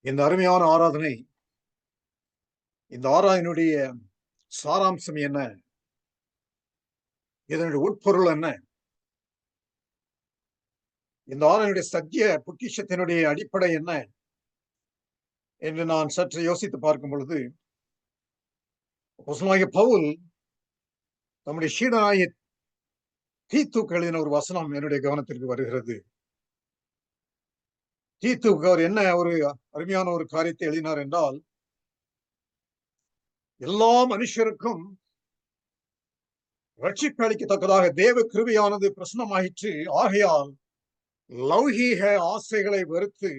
இந்த அருமையான ஆராதனை, இந்த ஆராதனையுடைய சாராம்சம் என்ன, இதனுடைய உட்பொருள் என்ன, இந்த ஆராதனையுடைய சத்திய பொக்கிஷத்தினுடைய அடிப்படை என்ன என்று நான் சற்று யோசித்து பார்க்கும் பொழுது, அப்போஸ்தலனாகிய பவுல் தம்முடைய சீடனாகிய தீத்துவுக்கு எழுதின ஒரு வசனம் என்னுடைய கவனத்திற்கு வருகிறது. தீத்துவுக்கு அவர் என்ன ஒரு அருமையான ஒரு காரியத்தை எழுதினார் என்றால், எல்லா மனுஷருக்கும் ரட்சிப்பு அளிக்கத்தக்கதாக தேவ கிருபையானது பிரசனமாயிற்று. ஆகையால் லௌகீக ஆசைகளை வெறுத்து,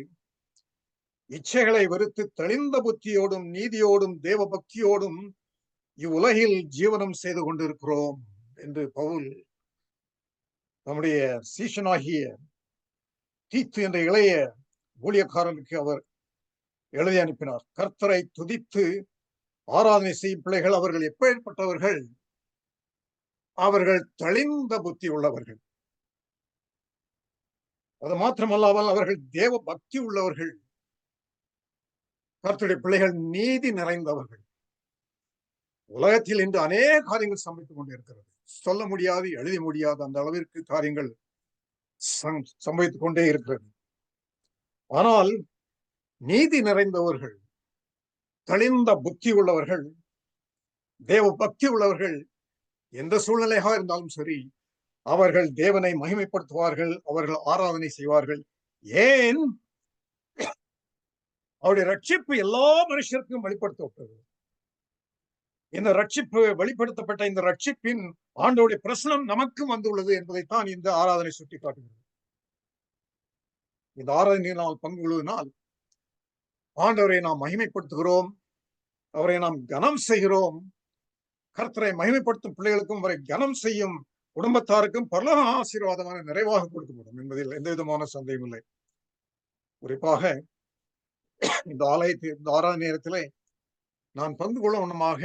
இச்சைகளை வெறுத்து, தெளிந்த புத்தியோடும் நீதியோடும் தேவ பக்தியோடும் இவ்வுலகில் ஜீவனம் செய்து கொண்டிருக்கிறோம் என்று பவுல் நம்முடைய சீஷனாகிய தீத்து என்ற இளைய ஊழியக்காரனுக்கு அவர் எழுதி அனுப்பினார். கர்த்தரை துதித்து ஆராதனை செய்யும் பிள்ளைகள் அவர்கள் எப்பேற்பட்டவர்கள்? அவர்கள் தெளிந்த புத்தி உள்ளவர்கள். அது மாத்திரமல்லாமல் அவர்கள் தேவ பக்தி உள்ளவர்கள். கர்த்தருடைய பிள்ளைகள் நீதி நிறைந்தவர்கள். உலகத்தில் இன்று அநேக காரியங்கள் சம்பவித்துக் கொண்டிருக்கிறது. சொல்ல முடியாது, எழுத முடியாது, அந்த அளவிற்கு காரியங்கள் சம்பவித்துக் கொண்டே இருக்கிறது. ஆனால் நீதி நிறைந்தவர்கள், தெளிந்த புத்தி உள்ளவர்கள், தேவ பக்தி உள்ளவர்கள் எந்த சூழ்நிலையாக இருந்தாலும் சரி, அவர்கள் தேவனை மகிமைப்படுத்துவார்கள், அவர்கள் ஆராதனை செய்வார்கள். ஏன்? அவருடைய ரட்சிப்பு எல்லா மனுஷருக்கும் வெளிப்படுத்தப்பட்டது. இந்த ரட்சிப்பு வெளிப்படுத்தப்பட்ட இந்த ரட்சிப்பின் ஆண்டவருடைய பிரசனம் நமக்கும் வந்துள்ளது என்பதைத்தான் இந்த ஆராதனை சுட்டி காட்டுகிறது. இந்த ஆராதனையில் நாம் பங்கு கொள்வதனால் ஆண்டவரை நாம் மகிமைப்படுத்துகிறோம், அவரை நாம் கனம் செய்கிறோம். கர்த்தரை மகிமைப்படுத்தும் பிள்ளைகளுக்கும் அவரை கனம் செய்யும் குடும்பத்தாருக்கும் பரலோக ஆசீர்வாதமான நிறைவாக கொடுக்கப்படும் என்பதில் எந்த விதமான சந்தேகம் இல்லை. குறிப்பாக இந்த ஆராதனை நேரத்திலே நான் பங்கு கொள்ள வண்ணமாக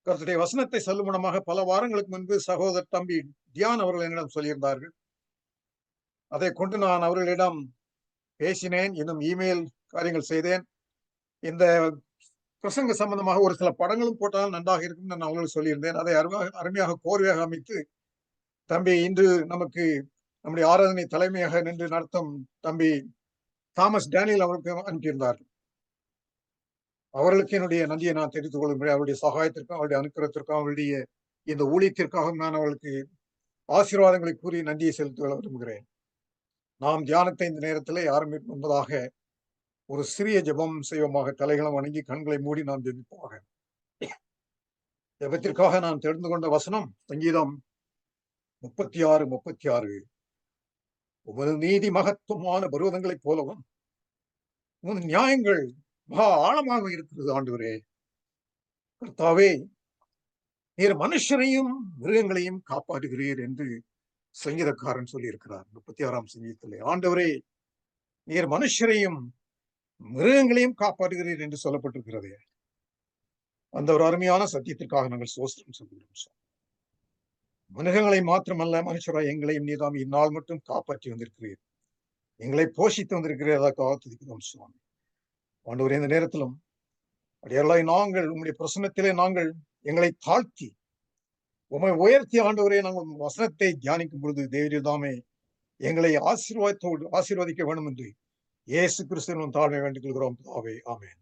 கர்த்தருடைய வசனத்தை சொல்லும் வண்ணமாக பல வாரங்களுக்கு முன்பு சகோதரர் தம்பி தியான் அவர்கள் என்னிடம் சொல்லியிருந்தார்கள். அதை கொண்டு நான் அவர்களிடம் பேசினேன், இன்னும் இமெயில் காரியங்கள் செய்தேன். இந்த பிரசங்க சம்பந்தமாக ஒரு சில படங்களும் போட்டால் நன்றாக இருக்கும் நான் அவர்களுக்கு சொல்லியிருந்தேன். அதை அருமையாக கோர்வையாக அமைத்து தம்பி இன்று நமக்கு நம்முடைய ஆராதனை தலைமையாக நின்று நடத்தும் தம்பி தாமஸ் டேனியல் அவர்களுக்கு அனுப்பியிருந்தார்கள். அவர்களுக்கு என்னுடைய நன்றியை நான் தெரிவித்துக் கொள்ளும்படி அவருடைய சகாயத்திற்கும் அவருடைய அனுக்கிரகத்திற்கும் அவருடைய இந்த ஊழியத்திற்காக நான் அவர்களுக்கு ஆசீர்வாதங்களை கூறி நன்றியை செலுத்த விரும்புகிறேன். நாம் தியானத்தை இந்த நேரத்திலே ஆரம்பிக்கும் முன்பதாக ஒரு சிறிய ஜெபம் செய்வோமாக. தலைகளும் வணங்கி கண்களை மூடி நாம் ஜெபிப்போமாக. ஜெபத்திற்காக நான் தெரிந்து கொண்ட வசனம் சங்கீதம் 36:36. உமது நீதி மகத்துவமான பருவதங்களைப் போலவும் உமது நியாயங்கள் மகா ஆழமாக இருக்கிறது. ஆண்டவரே கர்த்தாவே, நீர் மனுஷரையும் மிருகங்களையும் காப்பாற்றுகிறீர் என்று சங்கீதக்காரன் சொல்லி இருக்கிறார் 36ஆம் சங்கீதத்திலே. ஆண்டவரே, நீர் மனுஷரையும் மிருகங்களையும் காப்பாற்றுகிறீர் என்று சொல்லப்பட்டிருக்கிறது. அந்த ஒரு அருமையான சத்தியத்திற்காக நாங்கள் சோஸ்திரம் சொல்கிறோம். மிருகங்களை மாத்திரமல்ல, மனுஷராய் எங்களையும் நீதாம் இந்நாள் மட்டும் காப்பாற்றி வந்திருக்கிறீர், எங்களை போஷித்து வந்திருக்கிறீர். அதற்காக துதிக்கிறோம் சுவாமி. ஆண்டவரே, இந்த நேரத்திலும் அடியார்களாய் நாங்கள் உங்களுடைய பிரசன்னத்திலே நாங்கள் எங்களை தாழ்த்தி உம்மை உயர்த்தி ஆண்டவரே நாங்கள் வசனத்தை தியானிக்கும் பொழுது தேவரீதாமே எங்களை ஆசீர்வதிக்க வேண்டும் என்று இயேசு கிறிஸ்துவின் தாழ்மை வேண்டிக் கொள்கிறோம். ஆமென்.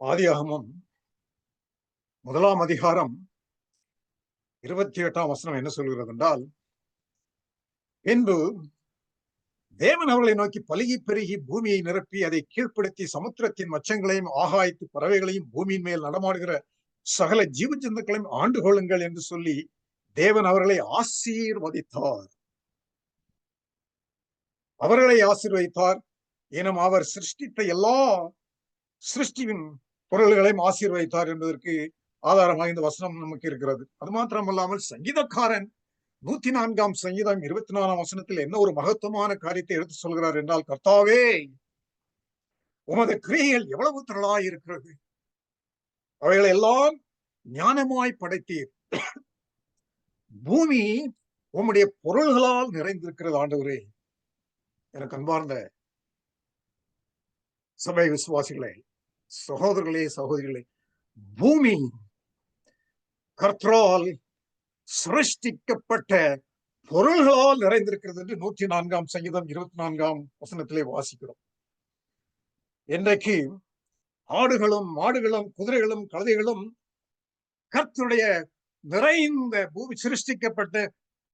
ஆதியாகமம் 1ஆம் அதிகாரம் 28ஆம் வசனம் என்ன சொல்கிறது என்றால், பின்பு தேவன் அவர்களை நோக்கி பலுகி பெருகி பூமியை நிரப்பி அதை கீழ்ப்படுத்தி சமுத்திரத்தின் மச்சங்களையும் ஆகாயத்து பறவைகளையும் பூமியின் மேல் நடமாடுகிற சகல ஜீவ ஜந்துக்களையும் ஆண்டு கொள்ளுங்கள் என்று சொல்லி தேவன் அவர்களை ஆசீர்வதித்தார். எனும் அவர் சிருஷ்டித்த எல்லா சிருஷ்டியின் பொருள்களையும் ஆசீர்வதித்தார் என்பதற்கு ஆதாரமாக இந்த வசனம் நமக்கு இருக்கிறது. அது மாத்திரமல்லாமல் சங்கீதக்காரன் 104ஆம் சங்கீதம் 24ஆம் வசனத்தில் என்ன ஒரு மகத்துவமான காரியத்தை எடுத்து சொல்கிறார் என்றால், கர்த்தாவே, உமது கிரியைகள் எவ்வளவு திரளாய் இருக்கிறது, அவைகளை எல்லாம் ஞானமாய் படைத்தீர். பூமி உம்முடைய பொருள்களால் நிறைந்திருக்கிறது ஆண்டவரே. எனக்கு அன்பார்ந்த சபை விசுவாசிகளே, சகோதரர்களே, சகோதரிகளே, பூமி கர்த்தரால் சிருஷ்டிக்கப்பட்ட பொருள்களால் நிறைந்திருக்கிறது என்று 104ஆம் சங்கீதம் 24ஆம் வசனத்திலே வாசிக்கிறோம். இன்றைக்கு ஆடுகளும் மாடுகளும் குதிரைகளும் கழுதைகளும் கர்த்தருடைய நிறைந்த பூமி சிருஷ்டிக்கப்பட்ட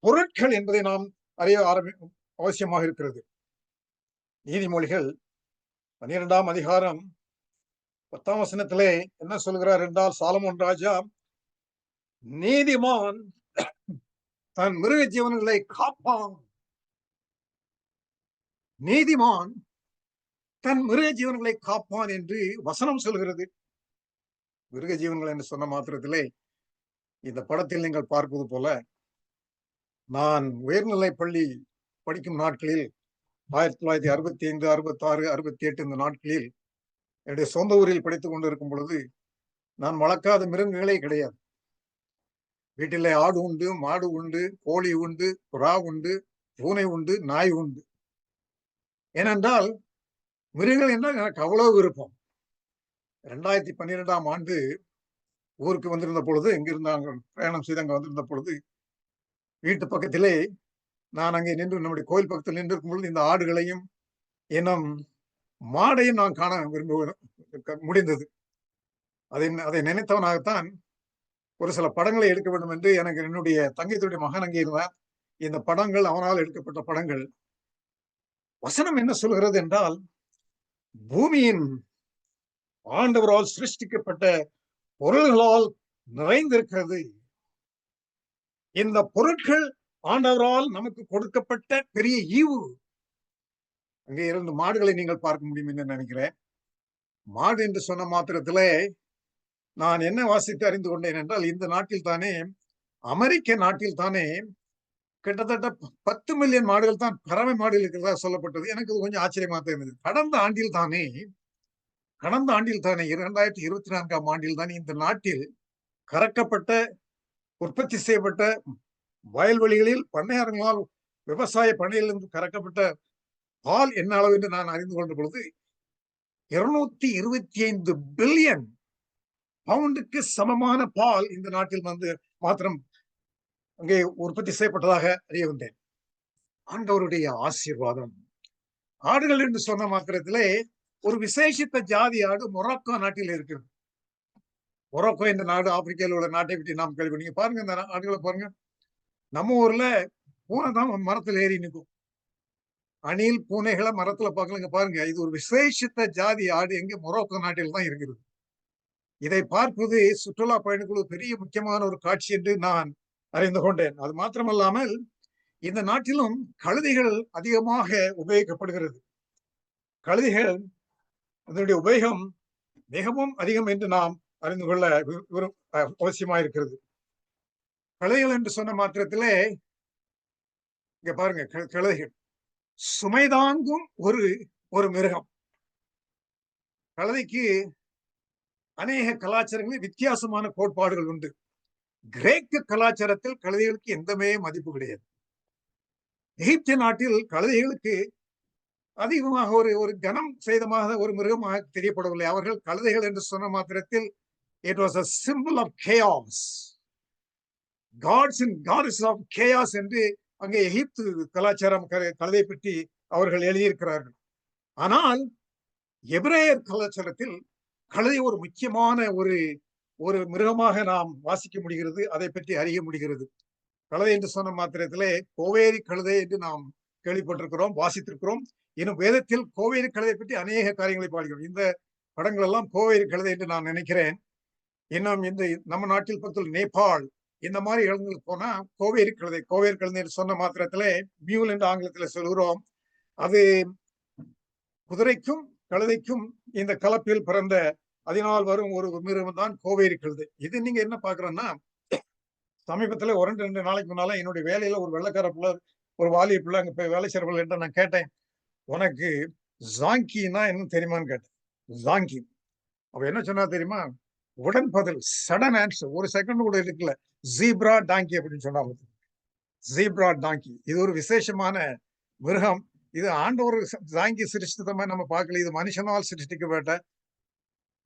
பொருட்கள் என்பதை நாம் அறிய அவசியமாக இருக்கிறது. நீதிமொழிகள் 12ஆம் அதிகாரம் 10ஆம் வசனத்திலே என்ன சொல்கிறார் என்றால், சாலமோன் ராஜா, நீதிமான் தன் மிருக ஜீவன்களை காப்பான். நீதிமான் தன் மிருக ஜீவன்களை காப்பான் என்று வசனம் சொல்கிறது. மிருக ஜீவன்கள் என்று சொன்ன மாத்திரத்திலே இந்த படத்தில் நீங்கள் பார்ப்பது போல, நான் உயர்நிலை பள்ளி படிக்கும் நாட்களில் 1965, 66, 68 இந்த நாட்களில் என்னுடைய சொந்த ஊரில் படித்துக் கொண்டிருக்கும் பொழுது நான் வளர்க்காத மிருகங்களே கிடையாது. வீட்டிலே ஆடு உண்டு, மாடு உண்டு, கோழி உண்டு, புறா உண்டு, பூனை உண்டு, நாய் உண்டு. ஏனென்றால் மிருகங்கள் என்றால் எனக்கு அவ்வளவு விருப்பம். 2012ஆம் ஆண்டு ஊருக்கு வந்திருந்த பொழுது, இங்கிருந்து அங்க பிரயாணம் செய்து அங்க வந்திருந்த பொழுது, வீட்டு பக்கத்திலே நான் அங்கே நின்று, நம்முடைய கோயில் பக்கத்தில் நின்று இருக்கும் பொழுது, இந்த ஆடுகளையும் இன்னும் மாடையும் நான் காண முடிந்தது. அதை நினைத்தவனாகத்தான் ஒரு சில படங்களை எடுக்க வேண்டும் என்று எனக்கு என்னுடைய தங்கையுடைய மகன் அங்கே இருந்தார். இந்த படங்கள் அவனால் எடுக்கப்பட்ட படங்கள். வசனம் என்ன சொல்கிறது என்றால், பூமியின் ஆண்டவரால் சிருஷ்டிக்கப்பட்ட பொருள்களால் நிறைந்திருக்கிறது. இந்த பொருட்கள் ஆண்டவரால் நமக்கு கொடுக்கப்பட்ட பெரிய ஈவு. அங்கே 2 மாடுகளை நீங்கள் பார்க்க முடியும் என்று நினைக்கிறேன். மாடு என்று சொன்ன மாத்திரத்திலே நான் என்ன வாசித்து அறிந்து கொண்டேன் என்றால், இந்த நாட்டில் தானே, அமெரிக்க நாட்டில் தானே கிட்டத்தட்ட 10 மில்லியன் மாடுகள் தான் பறவை மாடுகள் இருக்கிறதா சொல்லப்பட்டது. எனக்கு கொஞ்சம் ஆச்சரியமா தான் இருந்தது. கடந்த ஆண்டில் தானே 2024ஆம் ஆண்டில் தானே இந்த நாட்டில் கறக்கப்பட்ட, உற்பத்தி செய்யப்பட்ட, வயல்வெளிகளில் பண்ணையாளர்களால் விவசாய பண்ணையிலிருந்து கறக்கப்பட்ட பால் என்ன அளவு என்று நான் அறிந்து கொண்ட பொழுது 225 பில்லியன் பவுண்டுக்கு சமமான பால் இந்த நாட்டில் வந்து மாத்திரம் அங்கே உற்பத்தி செய்யப்பட்டதாக அறிய வந்தேன். ஆண்டவருடைய ஆசீர்வாதம். ஆடுகள் என்று சொன்ன மாத்திரத்திலே ஒரு விசேஷித்த ஜாதி ஆடு மொராக்கோ நாட்டில் இருக்கிறது. மொராக்கோ என்ற நாடு ஆப்பிரிக்காவில் உள்ள நாட்டை பற்றி நாம் கேள்வி. நீங்க பாருங்க, இந்த ஆடுகளை பாருங்க. நம்ம ஊர்ல பூனை தான் மரத்தில் ஏறி நிற்கும். அணில் பூனைகளை மரத்துல பார்க்கலங்க. பாருங்க, இது ஒரு விசேஷித்த ஜாதி ஆடு எங்க மொராக்கோ நாட்டில் தான் இருக்கிறது. இதை பார்ப்பது சுற்றுலா பயணிகள் பெரிய முக்கியமான ஒரு காட்சி என்று நான் அறிந்து கொண்டேன். அது மாத்திரமல்லாமல் இந்த நாட்டிலும் கழுதைகள் அதிகமாக உபயோகிக்கப்படுகிறது. கழுதைகள் அதனுடைய உபயோகம் மிகவும் அதிகம் என்று நாம் அறிந்து கொள்ள அவசியமாயிருக்கிறது. கழுதைகள் என்று சொன்ன மாத்திரத்திலே இங்க பாருங்க, கழுதைகள் சுமைதாங்கும் ஒரு மிருகம். கழுதைக்கு அநேக கலாச்சாரங்களில் வித்தியாசமான கோட்பாடுகள் உண்டு. கிரேக்க கலாச்சாரத்தில் கழுதைகளுக்கு எந்தமே மதிப்பு கிடையாது. எகிப்திய நாட்டில் கழுதைகளுக்கு அதிகமாக ஒரு கனம் செய்தமாக ஒரு மிருகமாக தெரியப்படவில்லை. அவர்கள் கழுதைகள் என்று சொன்ன மாத்திரத்தில் it was a symbol of chaos. Gods and goddesses of chaos என்று அங்கே எகிப்து கலாச்சாரம் கழுதை பற்றி அவர்கள் எழுதியிருக்கிறார்கள். ஆனால் எபிரேயர் கலாச்சாரத்தில் கழுதை ஒரு முக்கியமான ஒரு மிருகமாக நாம் வாசிக்க முடிகிறது, அதை பற்றி அறிய முடிகிறது. கழுதை என்று சொன்ன மாத்திரத்திலே கோவேரி கழுதை என்று நாம் கேள்விப்பட்டிருக்கிறோம், வாசித்திருக்கிறோம். இன்னும் வேதத்தில் கோவேரி கழுதை பற்றி அநேக காரியங்களை பாடுகிறோம். இந்த படங்கள் எல்லாம் கோவேரி கழுதை என்று நான் நினைக்கிறேன். இன்னும் இந்த நம்ம நாட்டில் பக்கத்தில் நேபாள் இந்த மாதிரி இடங்களுக்கு போனா கோவேரி கழுதை என்று சொன்ன மாத்திரத்திலே மியூல் என்று ஆங்கிலத்தில் சொல்கிறோம். அது குதிரைக்கும் கழுதைக்கும் இந்த கலப்பில் பிறந்த அதனால் வரும் ஒரு மிருகம் தான் கோவேரி கழுதை. இது நீங்க என்ன பாக்குறோம்னா, சமீபத்துல 2 நாளைக்கு முன்னால என்னுடைய வேலையில ஒரு வெள்ளக்கார பிள்ளை, ஒரு வாலிய பிள்ளை அங்க போய் வேலை செய்யறவர்கள் என்று நான் கேட்டேன், உனக்கு ஜாங்கினா என்ன தெரியுமான்னு கேட்டேன். ஜாங்கி அவ என்ன சொன்னா தெரியுமா? உடன் பதில், சடன் ஆன்சர், ஒரு செகண்ட் கூட இருக்குல்ல, ஜீப்ரா டாங்கி அப்படின்னு சொன்னா. ஜீப்ரா டாங்கி. இது ஒரு விசேஷமான மிருகம். இது ஆண்டவர் டாங்கி சிருஷ்டித்த மாதிரி நம்ம பார்க்கல. இது மனுஷனால் சிருஷ்டிக்கப்பட்ட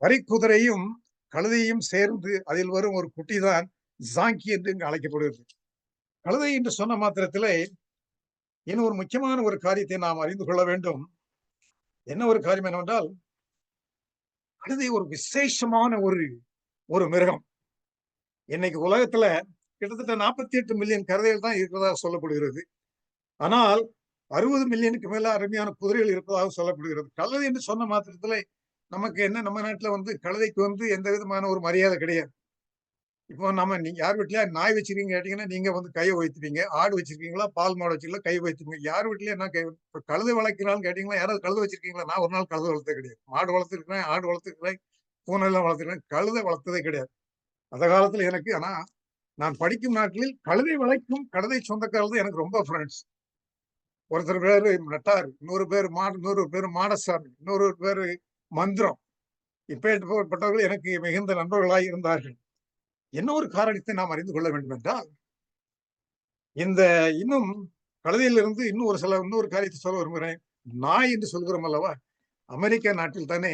வரிக்குதிரையும் கழுதையும் சேர்ந்து அதில் வரும் ஒரு குட்டிதான் ஜாங்கி என்று இங்கு அழைக்கப்படுகிறது. கழுதை என்று சொன்ன மாத்திரத்திலே இன்னும் ஒரு முக்கியமான ஒரு காரியத்தை நாம் அறிந்து கொள்ள வேண்டும். என்ன ஒரு காரியம் என்னவென்றால், கழுதை ஒரு விசேஷமான ஒரு மிருகம். இன்னைக்கு உலகத்துல கிட்டத்தட்ட 48 மில்லியன் கழுதைகள் தான் இருக்கிறதா சொல்லப்படுகிறது. ஆனால் 60 மில்லியனுக்கு மேல அருமையான குதிரைகள் இருப்பதாக சொல்லப்படுகிறது. கழுதை என்று சொன்ன மாத்திரத்துல நமக்கு என்ன, நம்ம நாட்டுல கழுதைக்கு எந்த விதமான ஒரு மரியாதை கிடையாது. இப்போ நீங்க யார் வீட்லயா நாய் வச்சிருக்கீங்க கேட்டீங்கன்னா, நீங்க கையை வைத்துப்பீங்க. ஆடு வச்சிருக்கீங்களா, பால் மாடு வச்சிருக்கீங்களா, கை வைத்துப்பீங்க. யார் வீட்லயும் என்ன இப்ப கழுதை வளர்க்கிறான்னு கேட்டீங்களா, யாராவது கழுதை வச்சிருக்கீங்களா? நான் ஒரு நாள் கழுதை வளர்த்தது கிடையாது. மாடு வளர்த்துருக்கிறேன், ஆடு வளர்த்துருக்கிறேன், பூனை எல்லாம் வளர்த்துருக்கேன். கழுதை வளர்த்ததே கிடையாது அந்த காலத்துல எனக்கு. ஆனா நான் படிக்கும் நாட்களில் கழுதை வளர்க்கும் கழுதை சொந்தக்காரர்கள் எனக்கு ரொம்ப ஃப்ரெண்ட்ஸ். ஒருத்தர் பேரு நட்டார், இன்னொரு பேரு மாடசாமி, இன்னொரு பேரு மந்திரம். இப்பேற்பட்டவர்கள் எனக்கு மிகுந்த நண்பர்களாய் இருந்தார்கள். என்ன ஒரு காரணத்தை நாம் அறிந்து கொள்ள வேண்டும் என்றால், இந்த இன்னும் கழுதையிலிருந்து இன்னொரு காரியத்தை சொல்ல விரும்புகிறேன். நாய் என்று சொல்கிறோம் அல்லவா? அமெரிக்கா நாட்டில் தானே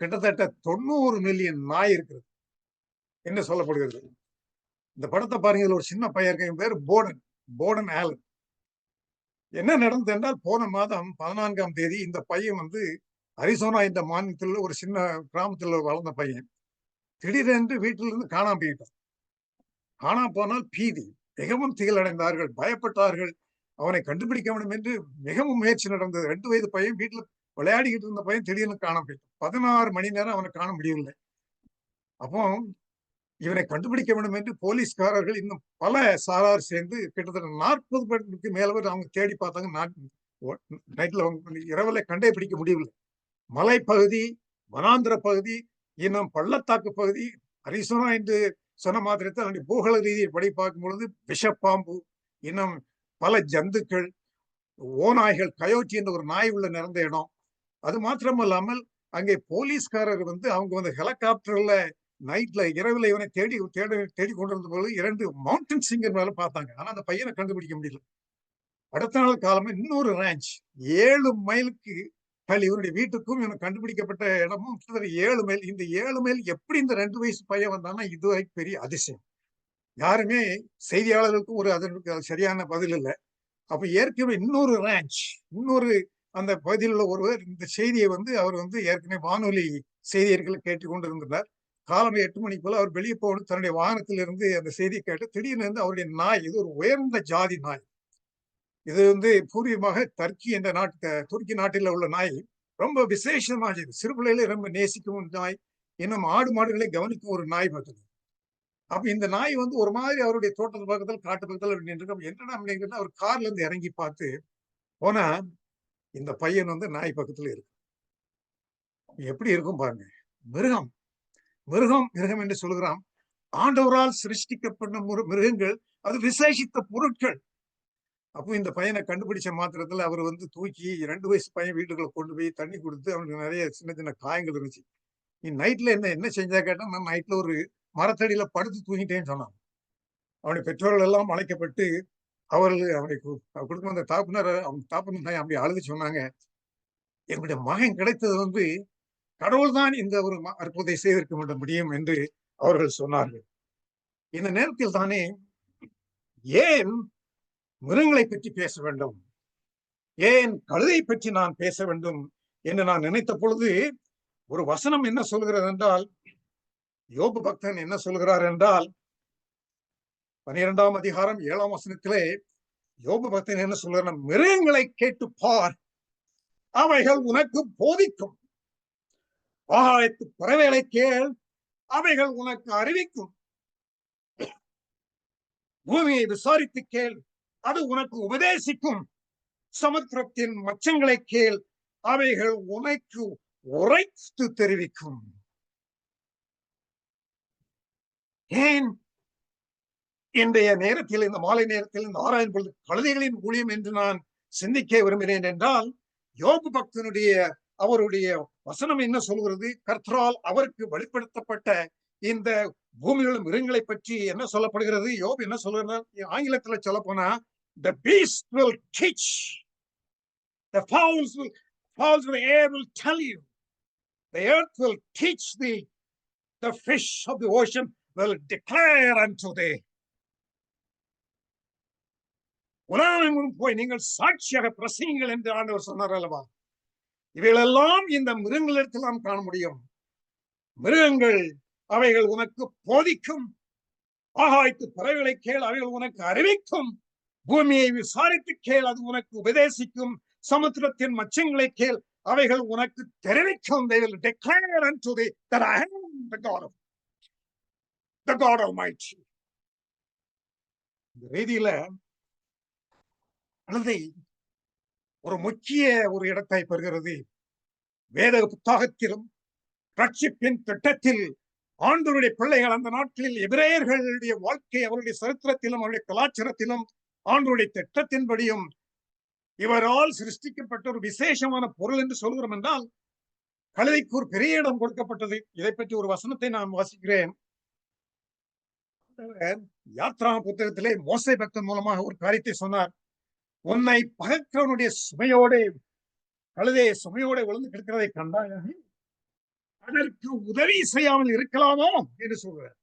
கிட்டத்தட்ட 90 மில்லியன் நாய் இருக்கிறது என்று சொல்லப்படுகிறது. இந்த படத்தை பாருங்க. இதுல ஒரு சின்ன பையன் இருக்க, பேர் போர்டன் ஆலன். என்ன நடந்தது என்றால், போன மாதம் 14ஆம் தேதி இந்த பையன் அரிசோனா என்ற மாநிலத்தில் ஒரு சின்ன கிராமத்தில் வளர்ந்த பையன் திடீரென்று வீட்டிலிருந்து காணாம போயிட்டான். காணா போனால் பீதி, மிகவும் திகிலடைந்தார்கள், பயப்பட்டார்கள். அவனை கண்டுபிடிக்க வேண்டும் என்று மிகவும் முயற்சி நடந்தது. 2 வயது பையன், வீட்டுல விளையாடிக்கிட்டு இருந்த பையன் திடீர்னு காணாம போயிட்டான். 16 மணி நேரம் அவனை காண முடியவில்லை. அப்போ இவனை கண்டுபிடிக்க வேண்டும் என்று போலீஸ்காரர்கள் இன்னும் பல சாரார் சேர்ந்து கிட்டத்தட்ட 40 பேருக்கு மேல அவங்க தேடி பார்த்தாங்க. நைட்ல இரவுல கண்டே பிடிக்க முடியவில்லை. மலைப்பகுதி, வனாந்திர பகுதி, இன்னும் பள்ளத்தாக்கு பகுதி, அரிசோனா என்று சொன்ன மாத்திரத்தில் அவனுடைய பூகோள ரீதியை படி பார்க்கும் பொழுது விஷப்பாம்பு, இன்னும் பல ஜந்துக்கள், ஓநாய்கள், கயோச்சி என்ற ஒரு நாய் உள்ள நிறைந்த இடம். அது மாத்திரமல்லாமல் அங்கே போலீஸ்காரர் அவங்க ஹெலிகாப்டர்ல நைட்ல இரவுல இவனை தேடி கொண்டிருந்த போது 2 மவுண்டன் சிங்கர் மேல பார்த்தாங்க. ஆனா அந்த பையனை கண்டுபிடிக்க முடியல. அடுத்த நாள் காலமே இன்னொரு ரேஞ்ச் 7 மைலுக்கு இவருடைய வீட்டுக்கும் இவனை கண்டுபிடிக்கப்பட்ட இடமும் 7 மைல். இந்த 7 மைல் எப்படி இந்த 2 வயசு பையன் வந்தான்னா இதுவரை பெரிய அதிசயம். யாருமே செய்தியாளர்களுக்கும் அதற்கு சரியான பதில் இல்லை. அப்ப ஏற்கனவே இன்னொரு ரேஞ்ச், அந்த பகுதியில் உள்ள ஒருவர் இந்த செய்தியை அவர் ஏற்கனவே வானொலி செய்தியர்களை கேட்டுக்கொண்டிருந்தார். காலம் 8 மணிக்கு போல அவர் வெளியே போகணும். தன்னுடைய வாகனத்தில் இருந்து அந்த செய்தியை கேட்டு திடீர்னு அவருடைய நாய், இது ஒரு உயர்ந்த ஜாதி நாய். இது பூர்வீகமாக துருக்கி நாட்டில் உள்ள நாய். ரொம்ப விசேஷமானது. சிறு பிள்ளைகளை ரொம்ப நேசிக்கும் நாய். இன்னும் ஆடு மாடுகளை கவனிக்கும் ஒரு நாய் பார்த்தது. அப்ப இந்த நாய் ஒரு மாதிரி அவருடைய தோட்டத்து பக்கத்தில், காட்டு பக்கத்தில் நின்று என்னடா அப்படிங்கிறது அவர் கார்ல இருந்து இறங்கி பார்த்து போனா இந்த பையன் நாய் பக்கத்துல இருக்கு. எப்படி இருக்கும் பாருங்க. மிருகம் என்று சொல்கிறான். ஆண்டவரால் சிருஷ்டிக்கப்பட்ட மிருகங்கள், அது விசேஷித்த பொருட்கள். அப்போ இந்த பையனை கண்டுபிடிச்ச மாத்திரத்துல அவர் தூக்கி 2 வயசு பையன் வீட்டுக்குள்ள கொண்டு போய் தண்ணி கொடுத்து அவனுக்கு நிறைய சின்ன சின்ன காயங்கள் இருந்துச்சு. நீ நைட்ல என்ன செஞ்சா கேட்டா, நான் நைட்ல ஒரு மரத்தடியில படுத்து தூங்கிட்டேன்னு சொன்னான். அவனுடைய பெற்றோர்கள் எல்லாம் அழைக்கப்பட்டு அவர்கள் அவனை கொடுக்கும் அந்த தாப்புனர், அவங்க தாப்புனர் அப்படி அழுது சொன்னாங்க, என்னுடைய மகன் கிடைத்தது கடவுள் தான் இந்த ஒரு அற்புதத்தை செய்திருக்க முடியும் என்று அவர்கள் சொன்னார்கள். இந்த நேரத்தில் தானே ஏன் மிருகங்களை பற்றி பேச வேண்டும், ஏன் கழுதை பற்றி நான் பேச வேண்டும் என்று நான் நினைத்த பொழுது ஒரு வசனம் என்ன சொல்கிறது என்றால், யோபு பக்தன் என்ன சொல்கிறார் என்றால், 12ஆம் அதிகாரம் 7ஆம் வசனத்திலே யோபு பக்தன் என்ன சொல்கிறார், மிருகங்களை கேட்டு பார், அவைகள் உனக்கு போதிக்கும். ஆகாயத்து பறவைகளை கேள், அவைகள் உனக்கு அறிவிக்கும். பூமியை விசாரித்து கேள், அது உனக்கு உபதேசிக்கும். சமுத்திரத்தின் மச்சங்களை கேள், அவைகள் உனக்கு உரைத்து தெரிவிக்கும். ஏன் இன்றைய நேரத்தில், இந்த மாலை நேரத்தில், இந்த ஆராயும் பொழுது கழுதைகளின் ஊழியம் என்று நான் சிந்திக்க விரும்பினேன் என்றால், யோபு பக்தனுடைய அவருடைய வசனம் என்ன சொல்கிறது, கர்த்தரால் அவருக்கு வெளிப்படுத்தப்பட்ட இந்த பூமியில் உள்ள மிருகங்களை பற்றி என்ன சொல்லப்படுகிறது? யோபு என்ன சொல்கிறார்? ஆங்கிலத்தில் சொல்ல போனா, the beast will teach, the fowls of the air will tell you, the earth will teach thee, the fish of the ocean will declare unto thee. உலகெங்கும் போய் நீங்கள் சாட்சியாக பிரசங்கிங்கள் என்று ஆண்டவர் சொன்னார் அல்லவா? இவைகளெல்லாம் இந்த மிருகங்களிடத்தில் நாம் காண முடியும். மிருகங்கள் அவைகள் உனக்கு போதிக்கும், ஆகாயத்து பறவைகளை கேள் அவைகள் உனக்கு அறிவிக்கும், பூமியை விசாரித்து கேள் அது உனக்கு உபதேசிக்கும், சமுத்திரத்தின் மச்சங்களை கேள் அவைகள் உனக்கு தெரிவிக்கும். They will declare unto thee that I am the God Almighty. இந்த ரீதியில கழுதை ஒரு முக்கிய ஒரு இடத்தை பெறுகிறது. வேத புத்தகத்திலும் ரட்சிப்பின் திட்டத்தில் ஆண்டவருடைய பிள்ளைகள் அந்த நாட்களில் எபிரேயர்களுடைய வாழ்க்கை அவருடைய சரித்திரத்திலும் அவருடைய கலாச்சாரத்திலும் ஆண்டவருடைய திட்டத்தின்படியும் இவரால் சிருஷ்டிக்கப்பட்ட ஒரு விசேஷமான பொருள் என்று சொல்கிறோம் என்றால் கழுதைக்கு ஒரு பெரிய இடம் கொடுக்கப்பட்டது. இதை பற்றி ஒரு வசனத்தை நான் வாசிக்கிறேன். யாத்ரா புத்தகத்திலே மோசே பக்தன் மூலமாக ஒரு காரியத்தை சொன்னார். உன்னை பகைக்கிறவனுடைய சுமையோடு கழுதையை சுமையோடு விழுந்து கிடக்கிறதை கண்டாயாக அதற்கு உதவி செய்யாமல் இருக்கலாமோ என்று சொல்கிறார்.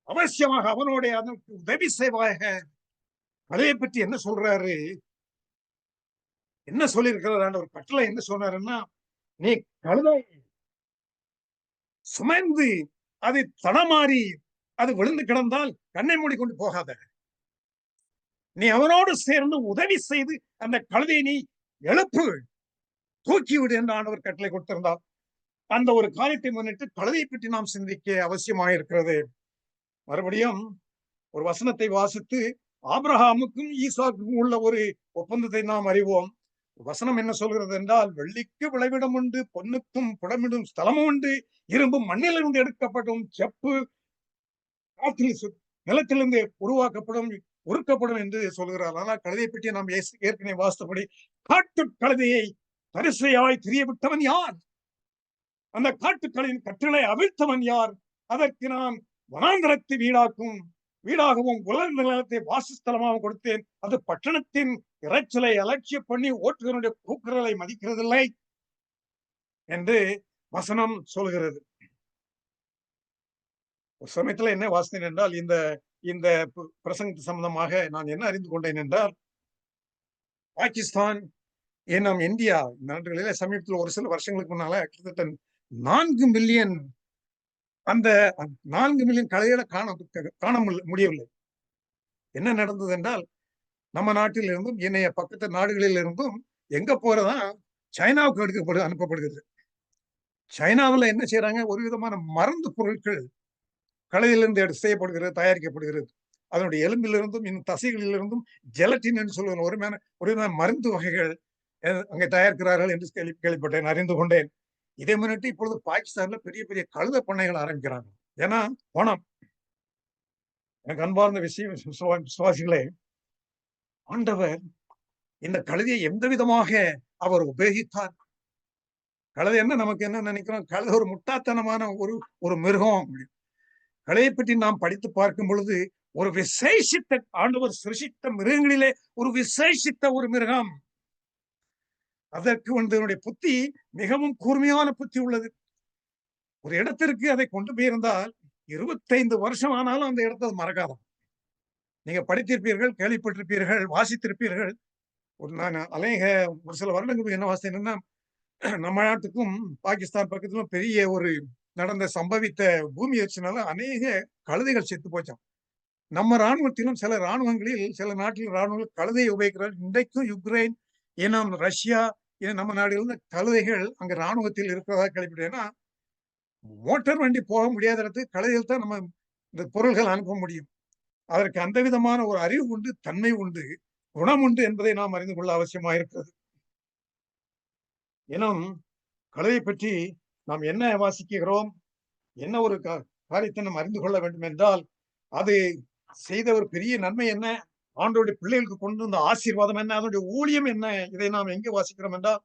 அவசியமாக அவனோட அதற்கு உதவி செய்வாக. கழுதையை பற்றி என்ன சொல்றாரு? என்ன சொல்லியிருக்கிறார்? ஒரு கட்டளை என்ன சொன்னாருன்னா, நீ கழுதை சுமந்து அது தடமாறி அது விழுந்து கிடந்தால் கண்ணை மூடிக்கொண்டு போகாத, நீ அவனோடு சேர்ந்து உதவி செய்து அந்த கழுதையை நீ எழுப்பு, தூக்கிவிடு என்று ஆண்டவர் கட்டளை கொடுத்திருந்தார். அந்த ஒரு காரியத்தை முன்னிட்டு கழுதையை பற்றி நாம் சிந்திக்க அவசியமாக இருக்கிறது. மறுபடியும் ஒரு வசனத்தை வாசித்து ஆபிரகாமுக்கும் ஈசாக்குக்கும் உள்ள ஒரு ஒப்பந்தத்தை நாம் அறிவோம். வசனம் என்ன சொல்கிறது என்றால், வெள்ளிக்கு விளைவிடம் உண்டு, பொன்னுக்கும் புடமிடும் ஸ்தலமும் உண்டு, இரும்பும் மண்ணிலிருந்து எடுக்கப்படும், செப்பு நிலத்திலிருந்து உருவாக்கப்படும், உருக்கப்படும் என்று சொல்கிறார். ஆனால் கழுதையை பற்றி நாம் ஏற்கனவே வாசித்தபடி காட்டு கழுதையை பரிசையாய் திரிய விட்டவன் யார்? அந்த காட்டுக்களின் கட்டளை அவிழ்த்தவன் யார்? அதற்கு நான் வனாந்தரத்தை வீடாகவும் உலக நிலத்தை வாசஸ்தலமாக கொடுத்தேன். அது பட்டணத்தின் இறைச்சலை அலட்சிய பண்ணி ஓட்டுகளுடைய கூக்குரலை மதிக்கிறதில்லை என்று வசனம் சொல்கிறது. ஒரு சமயத்துல என்ன வாசித்தேன் என்றால், இந்த பிரசங்கத்து சம்பந்தமாக நான் என்ன அறிந்து கொண்டேன் என்றால், பாகிஸ்தான் ஏனம் இந்தியா நாடுகளில சமீபத்தில் ஒரு சில வருஷங்களுக்கு முன்னால கிட்டத்தட்ட 4 மில்லியன் அந்த 4 மில்லியன் கழுதைகளை காண முடியவில்லை. என்ன நடந்தது என்றால், நம்ம நாட்டில் இருந்தும் இணைய பக்கத்து நாடுகளில் இருந்தும் எங்க போறதா சைனாவுக்கு அனுப்பப்படுகிறது. சைனாவில் என்ன செய்யறாங்க? ஒரு விதமான மருந்து பொருட்கள் கழுதையிலிருந்து செய்யப்படுகிறது, தயாரிக்கப்படுகிறது. அதனுடைய எலும்பிலிருந்தும் இன்னும் தசைகளிலிருந்தும் ஜெலட்டின் என்று சொல்லுவாங்க ஒரு விதமான மருந்து வகைகள் அங்கே தயாரிக்கிறார்கள் என்று கேள்விப்பட்டேன், அறிந்து கொண்டேன். இதை முன்னிட்டு இப்பொழுது பாகிஸ்தான்ல பெரிய பெரிய கழுத பண்ணைகள் ஆரம்பிக்கிறாங்க. ஏன்னா பணம். எனக்கு அன்பார்ந்த விசுவாசிகளே, ஆண்டவர் இந்த கழுதையை எந்த விதமாக அவர் உபயோகித்தார்? கழுதை என்ன நமக்கு என்ன நினைக்கிறோம்? கழுதை ஒரு முட்டாத்தனமான ஒரு மிருகம். கழுதையை பற்றி நாம் படித்து பார்க்கும் பொழுது ஒரு விசேஷித்த ஆண்டவர் சிருஷ்டித்த மிருகங்களிலே ஒரு விசேஷித்த ஒரு மிருகம். அதற்கு இதனுடைய புத்தி மிகவும் கூர்மையான புத்தி உள்ளது. ஒரு இடத்திற்கு அதை கொண்டு போயிருந்தால் 25 வருஷம் ஆனாலும் அந்த இடத்தை மறக்காதான். நீங்க படித்திருப்பீர்கள், கேள்விப்பட்டிருப்பீர்கள், வாசித்திருப்பீர்கள். நான் ஒரு சில வருடங்களுக்கு என்ன வாசித்தேன்னா, நம்ம நாட்டுக்கும் பாகிஸ்தான் பக்கத்திலும் பெரிய ஒரு சம்பவித்த பூமி எரிச்சினால அநேக கழுதைகள் செத்து போச்சான். நம்ம ராணுவத்திலும் சில ராணுவங்களில் சில நாட்டில் ராணுவங்கள் கழுதையை உபயோகிக்கிறார்கள். இன்றைக்கும் யுக்ரைன் ஏன்னா ரஷ்யா நம்ம நாடுகள் கழுதைகள் அங்க ராணுவத்தில் இருக்கிறதா கேள்விப்பட்டேன்னா, மோட்டார் வண்டி போக முடியாத இடத்துக்கு கழுதைகள் தான் நம்ம இந்த பொருள்கள் அனுப்ப முடியும். அதற்கு அந்த விதமான ஒரு அறிவு உண்டு, தன்மை உண்டு, குணம் உண்டு என்பதை நாம் அறிந்து கொள்ள அவசியமாக இருக்கிறது. ஏனும் கழுதை பற்றி நாம் என்ன வாசிக்கிறோம், என்ன ஒரு காரியத்தை நாம் அறிந்து கொள்ள வேண்டும் என்றால், அது செய்த ஒரு பெரிய நன்மை என்ன, ஆண்டோடைய பிள்ளைகளுக்கு கொண்டு வந்த ஆசீர்வாதம் என்ன, அதனுடைய ஊழியம் என்ன, இதை நாம் எங்கே வாசிக்கிறோம் என்றால்,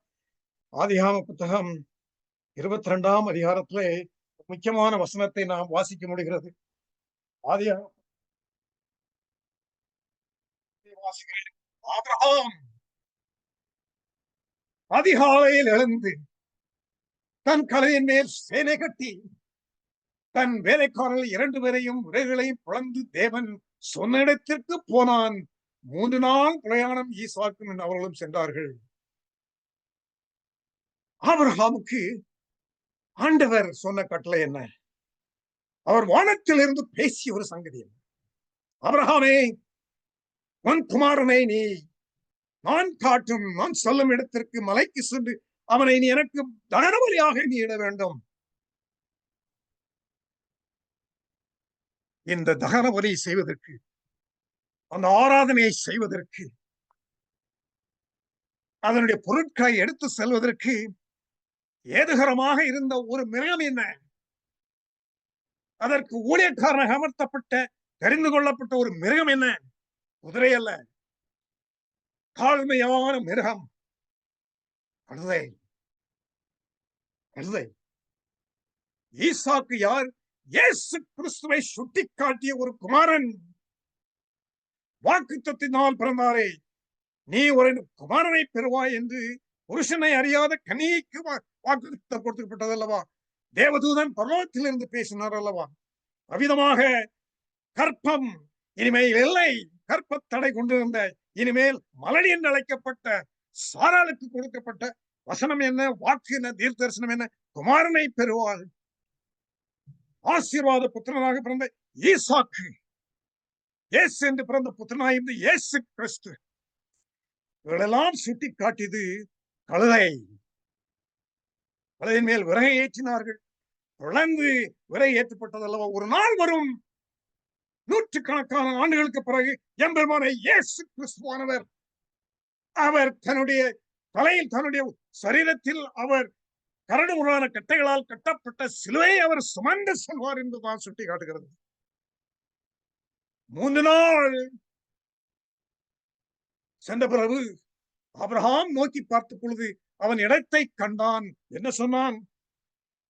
ஆதியாகம புத்தகம் 22ஆம் அதிகாரத்திலே முக்கியமான வசனத்தை நாம் வாசிக்க முடிகிறது. ஆதியாகமம் வாசிக்கிறேன். ஆபிரகாம் அதிகாலையில் எழுந்து தன் கலையின் மேல் சேனை கட்டி தன் வேலைக்காரர்கள் 2 பேரையும் விறகுகளையும் பிளந்து தேவன் சொன்ன இடத்திற்கு போனான். 3 நாள் பிரயாணம் ஈசாக்கும் அவர்களும் சென்றார்கள். ஆபிரகாமுக்கு ஆண்டவர் சொன்ன கட்டளை என்ன? அவர் வானத்தில் இருந்து பேசிய ஒரு சங்கதி என்ன? ஆபிரகாமே, உன் குமாரனை நீ நான் காட்டும் நான் சொல்லும் இடத்திற்கு மலைக்கு சென்று அவனை நீ எனக்கு தகனபலியாக நீ இட வேண்டும். இந்த தகனபலி செய்வதற்கு, அந்த ஆராதனையை செய்வதற்கு, அதனுடைய பொருட்களை எடுத்து செல்வதற்கு ஏதுகரமாக இருந்த ஒரு மிருகம் என்ன? அதற்கு ஊழியக்காரனாக அமர்த்தப்பட்ட தெரிந்து கொள்ளப்பட்ட ஒரு மிருகம் என்ன? குதிரை அல்ல, தாழ்மையான மிருகம், கழுதை. கழுதை. ஈசாக்கு யார்? இயேசு கிறிஸ்துவை சுட்டிக்காட்டிய ஒரு குமாரன். வாக்குத்தத்தினால் பிறந்தாரே, நீ ஒரு குமாரனை பெறுவாய் என்று புருஷனை அறியாத கன்னிகைக்கு வாக்குத்தம் கொடுக்கப்பட்டது அல்லவா? தேவதூதன் பரலோகத்திலிருந்து பேசினார் அல்லவா? அவ்விதமாக கற்பம் இனிமேல் இல்லை. கற்பத்தடை கொண்டிருந்த இனிமேல் மலடி என்று அழைக்கப்பட்ட சாராளுக்கு கொடுக்கப்பட்ட வசனம் என்ன? வாக்கு என்ன? தீர்க்க தரிசனம் என்ன? குமாரனை பெறுவாள். ஆசீர்வாத புத்திரனாக பிறந்த ஈசாக்கு, இயேசு என்று பிறந்த புத்திரனாக இருந்த இயேசு கிறிஸ்து, இவளெல்லாம் சுட்டி காட்டியது கழுதை. கழுதையின் மேல் விறகை ஏற்றினார்கள். தொடர்ந்து விறகு ஏற்றப்பட்டது அல்லவா? ஒரு நாள் வரும், நூற்றுக்கணக்கான ஆண்டுகளுக்கு பிறகு எம்பெருமான இயேசு கிறிஸ்துவானவர், அவர் தன்னுடைய தலையில், தன்னுடைய சரீரத்தில் அவர் கரடு முரடான கட்டைகளால் கட்டப்பட்ட சிலுவையை அவர் சுமந்து செல்வார் என்று தான் சுட்டி காட்டுகிறது. 3 நாள் சென்ற பிறகு ஆபிரகாம் நோக்கி பார்த்த பொழுது அவன் இடத்தை கண்டான். என்ன சொன்னான்?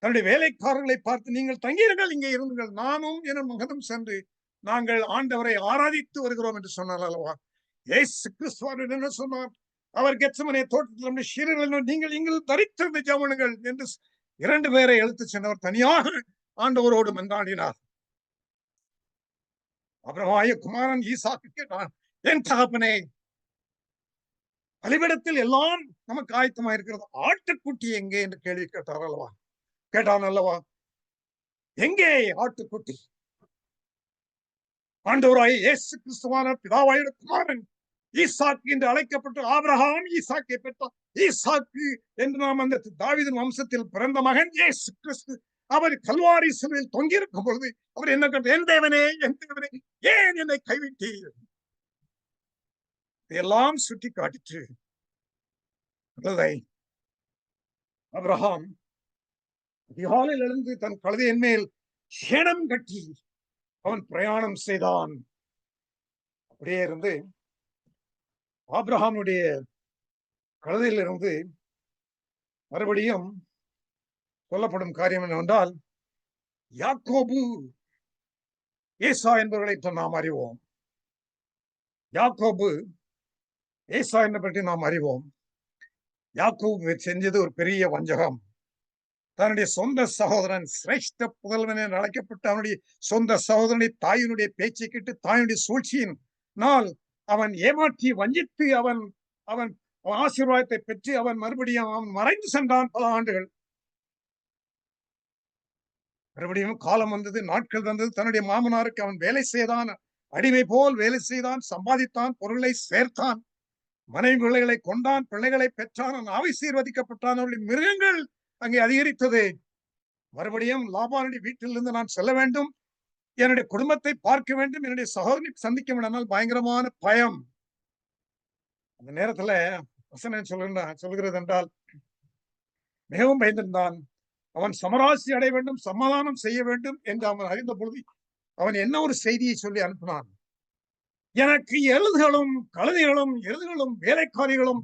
தன்னுடைய வேலைக்காரர்களை பார்த்து, நீங்கள் தங்கியிருங்கள், இங்கே இருந்துங்கள், நானும் என் மகனும் சென்று நாங்கள் ஆண்டவரை ஆராதித்து வருகிறோம் என்று சொன்னார் அல்லவா? இயேசு கிறிஸ்துவானவர் என்ன சொன்னார்? அவர் கெத்செமனே தோட்டத்தில் சீடர்கள், நீங்கள் இங்கு தரித்திருந்து ஜெபணுங்கள் என்று 2 பேரை எழுத்து சென்றவர் தனியாக ஆண்டவரோடு மன்றாடினார். அபிரகாய குமாரன் ஈசாக்கு கேட்டான், என் தகப்பனே, பலிபீடத்தில் எல்லாம் நமக்கு ஆயத்தமா இருக்கிறது, ஆட்டுக்குட்டி எங்கே என்று கேள்வி கேட்டார் அல்லவா? கேட்டான் அல்லவா? எங்கே ஆட்டுக்குட்டி? ஆண்டவராய் இயேசு கிறிஸ்துவான பிதாவாயுடைய குமாரன் ஈசாக்கு என்று அழைக்கப்பட்ட ஆபிரகாம் ஈசாக்கை பெற்றார். ஈசாக்கு என்று நாம் அந்த தாவீதின் வம்சத்தில் பிறந்த மகன் இயேசு கிறிஸ்து, அவர் கல்வாரி சிலுவையில் தொங்கியிருக்கும் பொழுது அவர் என்ன கேட்டார்? என் தேவனே, என் தேவனே, ஏன் என்னை கைவிட்டீர்? இதெல்லாம் சுட்டி காட்டிற்று. ஆபிரகாம் அதிகாலையில் எழுந்து தன் கழுதையின் மேல் சேணம் கட்டி அவன் பிரயாணம் செய்தான். அப்படியே இருந்து ஆபிரகாமுடைய கழுதையிலிருந்து மறுபடியும் சொல்லப்படும் காரியம் என்னவென்றால், யாக்கோபு, ஏசா என்பவர்களை நாம் அறிவோம். யாக்கோபு, ஏசா என்பதை பற்றி நாம் அறிவோம். யாக்கோபு செஞ்சது ஒரு பெரிய வஞ்சகம். தன்னுடைய சொந்த சகோதரன், சிரேஷ்ட புதல்வன் என்று அழைக்கப்பட்ட அவனுடைய சொந்த சகோதரனை தாயினுடைய பேச்சை கேட்டு, தாயினுடைய சூழ்ச்சியினால் அவன் ஏமாற்றி வஞ்சித்து அவன் அவன் ஆசீர்வாதத்தை பெற்று அவன் மறுபடியும் அவன் மறைந்து சென்றான் பல ஆண்டுகள். மறுபடியும் காலம் வந்தது, நாட்கள் வந்தது. தன்னுடைய மாமனாருக்கு அவன் வேலை செய்தான், அடிமை போல் வேலை செய்தான், சம்பாதித்தான், பொருளை சேர்த்தான், மனைவி பிள்ளைகளை கொண்டான், பிள்ளைகளை பெற்றான், ஆசீர்வதிக்கப்பட்டான். அவருடைய மிருகங்கள் அங்கே அதிகரித்தது. மறுபடியும் லாபானுடைய வீட்டிலிருந்து நான் செல்ல வேண்டும், என்னுடைய குடும்பத்தை பார்க்க வேண்டும், என்னுடைய சகோதரி சந்திக்க வேண்டாம், பயங்கரமான பயம். அந்த நேரத்துல வசனம் சொல்கிறது என்றால், மிகவும் பயந்திருந்தான். அவன் சமராசி அடைய வேண்டும், சமாதானம் செய்ய வேண்டும் என்று அவன் அறிந்த பொழுது அவன் என்ன ஒரு செய்தியை சொல்லி அனுப்பினான்? எனக்கு எருதுகளும் கழுதைகளும் எருதுகளும் வேலைக்காரிகளும்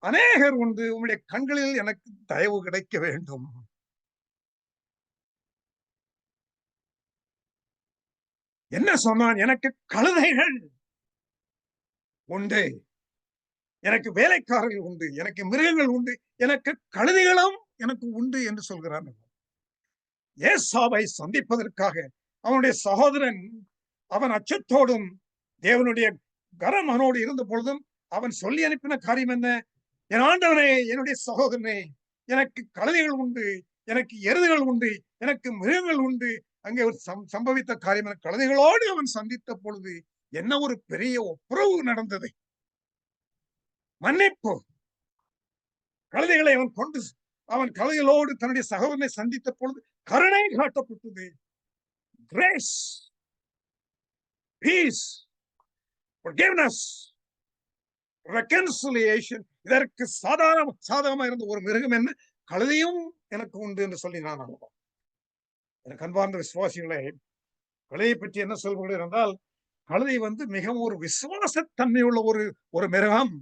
அநேகர் உண்டு, உங்களுடைய கண்களில் எனக்கு தயவு கிடைக்க வேண்டும். என்ன சொன்னான்? எனக்கு கழுதைகள் உண்டு, எனக்கு வேலைக்காரர்கள் உண்டு, எனக்கு மிருகங்கள் உண்டு, எனக்கு கழுதைகளும் எனக்கு உண்டு என்று சொல்கிறான். ஏசாவை சந்திப்பதற்காக அவனுடைய சகோதரன் அவன் அச்சத்தோடும் தேவனுடைய கரம் அவனோடு இருந்த பொழுதும் அவன் சொல்லி அனுப்பின காரியம் என்ன? என் ஆண்டவனே, என்னுடைய சகோதரனே, எனக்கு கழுதைகள் உண்டு, எனக்கு எருதுகள் உண்டு, எனக்கு மிருகங்கள் உண்டு. அங்கே ஒரு சம்பவித்த காரியம், கழுதைகளோடு அவன் சந்தித்த பொழுது என்ன ஒரு பெரிய ஒப்புரவு நடந்தது. மன்னிப்பு. கழுதைகளை அவன் கொண்டு அவன் கழுதைகளோடு தன்னுடைய சகோதரனை சந்தித்த பொழுது கருணை காட்டப்பட்டது. Grace, peace, forgiveness, reconciliation. இதற்கு சாதகமா இருந்த ஒரு மிருகம் என்ன? கழுதையும் எனக்கு உண்டு என்று சொல்லி நான் அனுபவம். எனக்கு அன்பார்ந்த விசுவாசிகளே, கழுதையை பற்றி என்ன சொல்கிறேன் என்றால், கழுதை மிகவும் ஒரு விசுவாசத்தன்மையுள்ள ஒரு மிருகம்.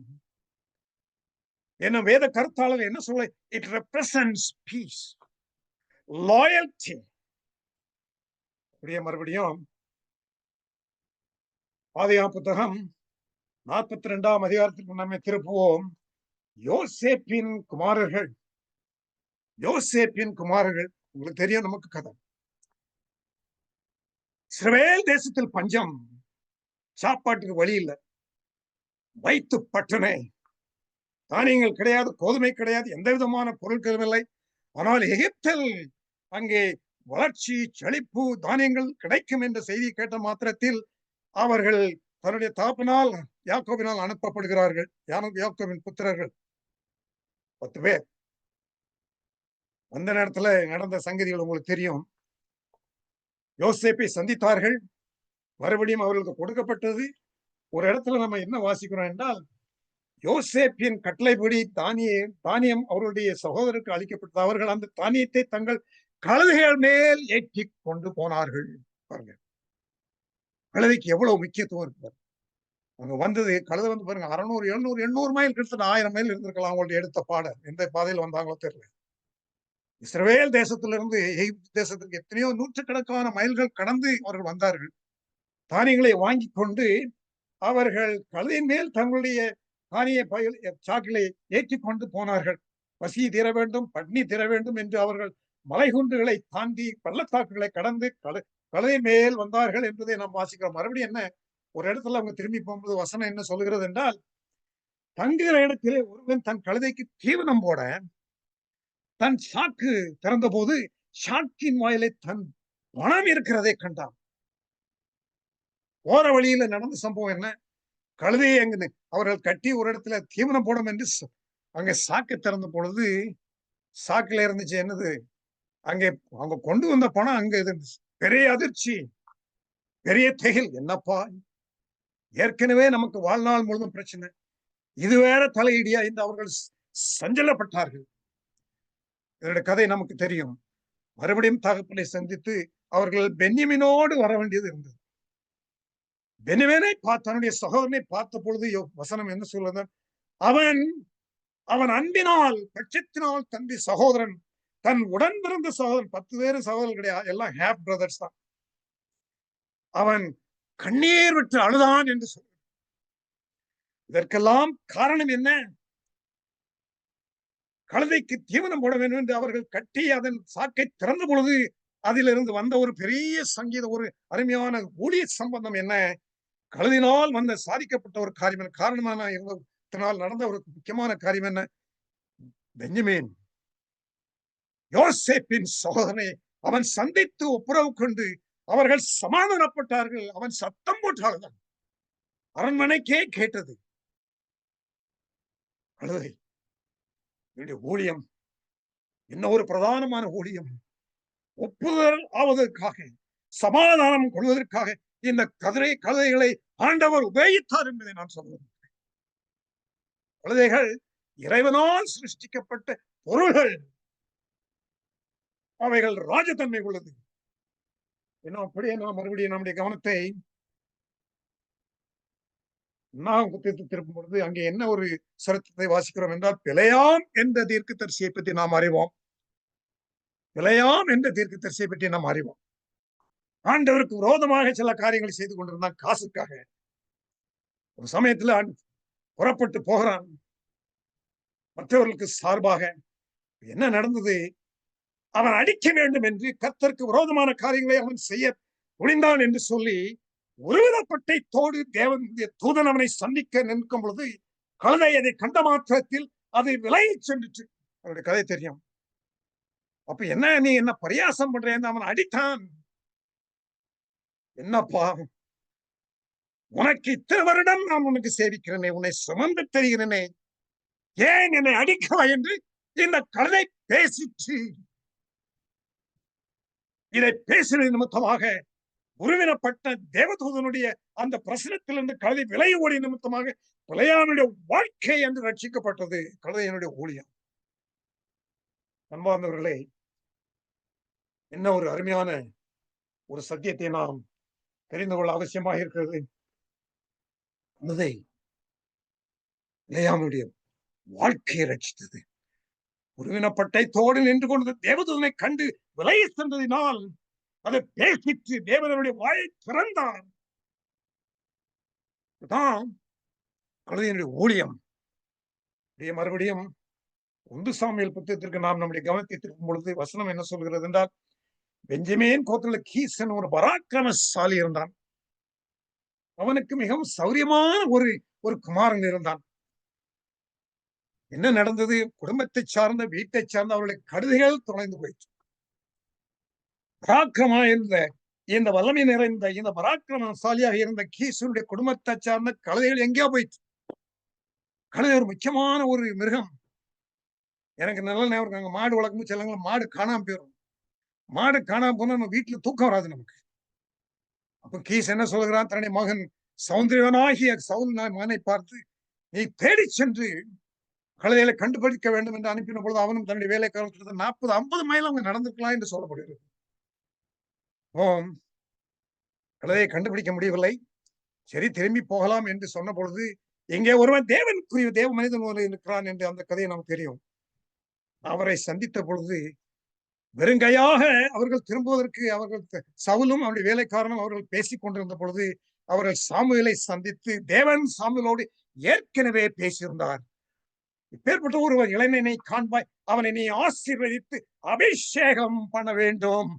என்ன வேத கருத்தாளர் என்ன சொல்ல? It represents peace, loyalty. மறுபடியும் ஆதியாகமம் புத்தகம் 42ஆம் அதிகாரத்திற்கு நம்மை திருப்புவோம். யோசேப்பின் குமாரர்கள், உங்களுக்கு தெரியும் நமக்கு கதை. இஸ்ரவேல் தேசத்தில் பஞ்சம், சாப்பாட்டுக்கு வழி இல்லை, வயிற்று பட்டனை, தானியங்கள் கிடையாது, கோதுமை கிடையாது, எந்த விதமான பொருட்களும் இல்லை. ஆனால் எகிப்தில் அங்கே வளர்ச்சி, செழிப்பு, தானியங்கள் கிடைக்கும் என்ற செய்தி கேட்ட மாத்திரத்தில் அவர்கள் தன்னுடைய தாப்பனால் யாக்கோபினால் அனுப்பப்படுகிறார்கள். யாக்கோபின் புத்திரர்கள் 10 பேர். அந்த நேரத்துல நடந்த சங்கதிகள் உங்களுக்கு தெரியும். யோசேப்பை சந்தித்தார்கள். மறுபடியும் அவர்களுக்கு கொடுக்கப்பட்டது. ஒரு இடத்துல நம்ம என்ன வாசிக்கிறோம் என்றால், யோசேப்பின் கட்டளைப்படி தானியம் அவருடைய சகோதரருக்கு அளிக்கப்பட்டது. அவர்கள் அந்த தானியத்தை தங்கள் கழுதைகள் மேல் ஏற்றி கொண்டு போனார்கள். பாருங்க, கழுதைக்கு எவ்வளவு முக்கியத்துவம் இருக்கு. அங்க வந்தது கழுதை பாருங்க, 600, 700, 800 மைல், கிட்டத்தட்ட 1000 மைல் இருந்திருக்கலாம். அவங்கள்ட்ட எடுத்த பாடம் எந்த பாதையில் வந்தாங்களோ தெரியல. இஸ்ரவேல் தேசத்திலிருந்து எகிப்து தேசத்திற்கு எத்தனையோ நூற்றுக்கணக்கான மைல்கள் கடந்து அவர்கள் வந்தார்கள். தானியங்களை வாங்கி கொண்டு அவர்கள் கழுதையின் மேல் தங்களுடைய தானிய சாக்கிலை ஏற்றி கொண்டு போனார்கள். பசி தீர வேண்டும், பட்னி தீர வேண்டும் என்று அவர்கள் மலைகுண்டுகளை தாண்டி பள்ளத்தாக்குகளை கடந்து கழுதை மேல் வந்தார்கள் என்பதை நாம் வாசிக்கிறோம். மறுபடியும் என்ன, ஒரு இடத்துல அவங்க திரும்பி போகும்போது வசனம் என்ன சொல்கிறது என்றால், தங்குகிற இடத்திலே ஒருவன் தன் கழுதைக்கு தீவனம் போட தன் சாக்கு திறந்த போது சாக்கின் வாயிலை தன் பணம் இருக்கிறதை கண்டான். போற வழியில நடந்த சம்பவம் என்ன? கழுதையை அங்கு அவர்கள் கட்டி ஒரு இடத்துல தீவனம் போடும் என்று அங்க சாக்கு திறந்த பொழுது சாக்குல இருந்துச்சு என்னது? அங்கே அவங்க கொண்டு வந்த பணம் அங்க இருந்துச்சு. பெரிய அதிர்ச்சி, பெரிய திகில். என்னப்பா, ஏற்கனவே நமக்கு வாழ்நாள் முழுதும் பிரச்சனை, இது வேற தலையிடியா என்று அவர்கள் சஞ்சலப்பட்டார்கள். இதனுடைய கதை நமக்கு தெரியும். மறுபடியும் தகப்பனை சந்தித்து அவர்கள் பென்யமீனோடு வர வேண்டியது இருந்தது. பென்யமீனை தன்னுடைய சகோதரனை பார்த்த பொழுது வசனம் என்ன சொல்லுது? அவன் அன்பினால், பட்சத்தினால் தந்தி சகோதரன், தன் உடன் பிறந்த சகோதரன், 10 பேரு சகோதரர்கள் கிடையாது, எல்லாம் ஹேப் பிரதர்ஸ் தான். அவன் கண்ணீர் விட்டு அழுதான் என்று சொல்ற. இதற்கெல்லாம் காரணம் என்ன? கழுதைக்கு தீவனம் போட வேண்டும் என்று அவர்கள் கட்டி அதன் சாக்கை திறந்த பொழுது அதிலிருந்து வந்த ஒரு பெரிய சங்கீத, ஒரு அருமையான ஊழிய சம்பந்தம் என்ன? கழுதினால் வந்த சாதிக்கப்பட்ட ஒரு காரியம். காரணமான இருந்தனால் நடந்த ஒரு முக்கியமான காரியம் என்ன? பென்யமீன் யோசேப்பின் சகோதரனை அவன் சந்தித்து ஒப்புரவு கொண்டு அவர்கள் சமாதானப்பட்டார்கள். அவன் சத்தம் போட்டால்தான் அரண்மனைக்கே கேட்டது. கழுதை ஊழியம் என்ன ஒரு பிரதானமான ஊழியம். ஒப்புதல் ஆவதற்காக, சமாதானம் கொள்வதற்காக இந்த கழுதைகளை ஆண்டவர் உபயோகித்தார் என்பதை நான் சொல்லுவேன். கழுதைகள் இறைவனால் சிருஷ்டிக்கப்பட்ட பொருள்கள், அவைகள் ராஜதன்மை உள்ளது. இன்னும் அப்படியே நாம் மறுபடியும் நம்முடைய கவனத்தை திருப்பும் பொழுது அங்கே என்ன ஒரு சரித்திரத்தை வாசிக்கிறோம் என்றால், பிலேயாம் என்ற தீர்க்கதரிசியை பற்றி நாம் அறிவோம். பிலேயாம் என்ற தீர்க்கதரிசியை பற்றி நாம் அறிவோம். ஆண்டவருக்கு விரோதமாக சில காரியங்களை செய்து கொண்டிருந்தான் காசுக்காக. ஒரு சமயத்துல புறப்பட்டு போகிறான் மற்றவர்களுக்கு சார்பாக. என்ன நடந்தது? அவன் அடிக்க வேண்டும் என்று கர்த்தருக்கு விரோதமான காரியங்களை அவன் செய்ய துணிந்தான் என்று சொல்லி ஒருவித பட்டயத்தோடு தேவனுடைய தூதன் அவனை சந்திக்க நிற்கும் பொழுது கழுதை அதை கண்ட மாத்திரத்தில் அது விலகிச் சென்றுச்சு. அவருடைய கதை தெரியும். அப்ப என்ன நீ என்ன பரியாசம் பண்றேன்னு அவன் அடித்தான். என்னப்பா, உனக்கு இத்தனை வருடம் நான் உனக்கு சேவிக்கிறேனே, உன்னை சுமந்து தெரிகிறேனே, ஏன் என்னை அடிக்கவா என்று இந்த கழுதை பேசிச்சு. இதை பேசின நிமித்தமாக உருவினப்பட்ட தேவதூதனுடைய அந்த பிரசனத்திலிருந்து கழுதை விலகி ஓடிய நிமித்தமாக பிழையானுடைய வாழ்க்கை என்று ரட்சிக்கப்பட்டது. கழுதையனுடைய ஊழியம். அன்பார்ந்தவர்களே, என்ன ஒரு அருமையான ஒரு சத்தியத்தை நாம் தெரிந்து கொள்ள அவசியமாக இருக்கிறது. கழுதை பிழையானுடைய வாழ்க்கையை ரட்சித்தது. உருவினப்பட்டயத்தோடு நின்று கொண்டு தேவதூதனை கண்டு விலகி சென்றதினால் அதை பேசிட்டு தேவனுடைய வாயை திறந்தார். கழுதையினுடைய ஊழியம். மறுபடியும் 1 சாமுவேல் புத்தகத்திற்கு நாம் நம்முடைய கவனத்தை திருப்பும் பொழுது வசனம் என்ன சொல்கிறது என்றால், பெஞ்சமின் கோத்திரத்துல கீசன் ஒரு பராக்கிரமசாலி இருந்தான். அவனுக்கு மிகவும் சௌரியமான ஒரு குமாரன் இருந்தான். என்ன நடந்தது? குடும்பத்தை சார்ந்த வீட்டை சார்ந்த அவருடைய கழுதைகள் தொலைந்து போயிற்று. பராக்கிரமா இருந்த இந்த வல்லமை நிறைந்த இந்த பராக்கிரமசாலியாக இருந்த கீசனுடைய குடும்பத்தை சார்ந்த கழுதைகள் எங்கேயோ போயிற்று. கழுதை ஒரு முக்கியமான ஒரு மிருகம். எனக்கு நல்ல நேரம் அங்க மாடு வளர்க்கும் சிலங்க மாடு காணாம போயிடும். மாடு காணாம போனா நம்ம வீட்டுல தூக்கம் வராது நமக்கு. அப்ப கீஸ் என்ன சொல்கிறான்? தன்னுடைய மகன் சௌந்தரியவனாகிய சவுல் மகனை பார்த்து, நீ தேடி சென்று கழுதைகளை கண்டுபிடிக்க வேண்டும் என்று அனுப்பின பொழுது அவனும் தன்னுடைய வேலைக்காரன் 40-50 மைல் அவங்க நடந்திருக்கலாம் என்று சொல்லப்படுகிறது. கழுதையை கண்டுபிடிக்க முடியவில்லை. சரி, திரும்பி போகலாம் என்று சொன்ன பொழுது எங்கே ஒருவன் தேவனுக்குரிய தேவ மனிதன் ஒரு இருக்கிறான் என்று அந்த கதையை நமக்கு தெரியும். அவரை சந்தித்த பொழுது வெறுங்கையாக அவர்கள் திரும்புவதற்கு அவர்கள் சவுலும் அவருடைய வேலைக்காரனும் அவர்கள் பேசிக் கொண்டிருந்த பொழுது அவர்கள் சாமுவேலை சந்தித்து தேவன் சாமுவேலோடு ஏற்கனவே பேசியிருந்தார். இப்பேற்பட்ட ஒருவர் இளைஞனை காண்பாய், அவனை நீ ஆசீர்வதித்து அபிஷேகம் பண்ண வேண்டும்.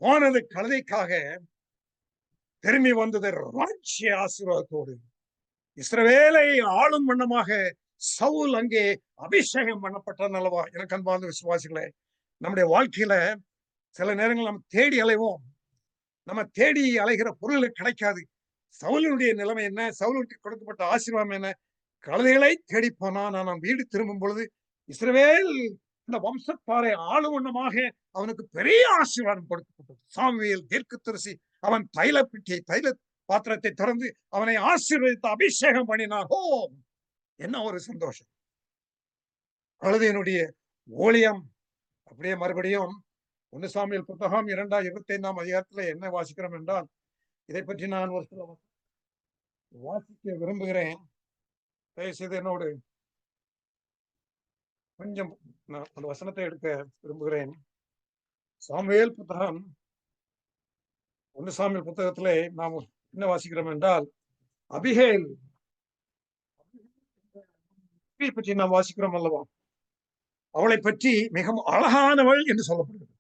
போனது கழுதைக்காக, திரும்பி வந்தது ராஜ்ய ஆசீர்வாதத்தோடு. இஸ்ரவேலை ஆளும் வண்ணமாக சவுல் அங்கே அபிஷேகம் பண்ணப்பட்டான் அல்லவா? எனக்கு அன்பார்ந்த விசுவாசிகளே, நம்முடைய வாழ்க்கையில சில நேரங்கள் நம்ம தேடி அலைவோம். நம்ம தேடி அலைகிற பொருள் கிடைக்காது. சவுலுடைய நிலைமை என்ன? சவுலுக்கு கொடுக்கப்பட்ட ஆசீர்வாதம் என்ன? கழுதைகளை தேடி போனா நான் வீடு திரும்பும் பொழுது இஸ்ரவேல் இந்த வம்சத்தாரை ஆளும் வண்ணமாக அவனுக்கு பெரிய ஆசீர்வாதம் கொடுக்கப்பட்டது. சாமுவேல் தீர்க்கதரிசி அவன் தைல பாத்திரத்தை திறந்து அவனை ஆசீர்வதித்து அபிஷேகம் பண்ணினார். என்ன ஒரு சந்தோஷம்! கழுதையினுடைய ஊழியம். அப்படியே மறுபடியும் 1 சாமுவேல் புத்தகம் 2:25 அதிகாரத்துல என்ன வாசிக்கிறோம் என்றால், இதை பற்றி நான் ஒரு சில வாசிக்க விரும்புகிறேன். தயவுசெய்து என்னோடு கொஞ்சம் நான் அந்த வசனத்தை எடுக்க விரும்புகிறேன். சாமுவேல் புத்தகம் 1 சாமுவேல் புத்தகத்திலே நாம் என்ன வாசிக்கிறோம் என்றால், அபிகேல் பற்றி நாம் வாசிக்கிறோம் அல்லவா? அவளை பற்றி மிகவும் அழகானவள் என்று சொல்லப்படுகிறது.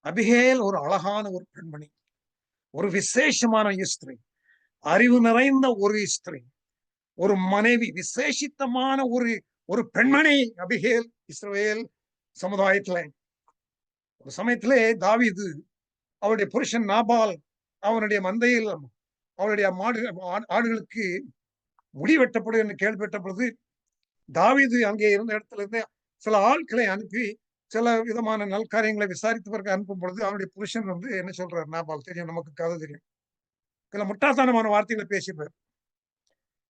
அபிகேல் ஒரு அழகான ஒரு பெண்மணி, ஒரு விசேஷமான ஸ்திரீ, அறிவு நிறைந்த ஒரு ஸ்திரீ, ஒரு மனைவி, விசேஷித்தமான ஒரு பெண்மணி அபிகேல் இஸ்ரவேல் சமுதாயத்திலே. ஒரு சமயத்திலே தாவீது அவருடைய புருஷன் நாபால் அவனுடைய மந்தையில் அவருடைய ஆடுகளுக்கு முடி வெட்டப்படும் என்று கேள்விப்பட்ட பொழுது தாவீது அங்கே இருந்த இடத்துல இருந்து சில ஆட்களை அனுப்பி சில விதமான நல்காரியங்களை விசாரித்தவர்கள் அனுப்பும் பொழுது அவனுடைய புருஷன் என்ன சொல்றாரு? நாபால் தெரியும், நமக்கு கதை தெரியும், சில முட்டாள்தனமான வார்த்தைகளை பேசிப்பார்.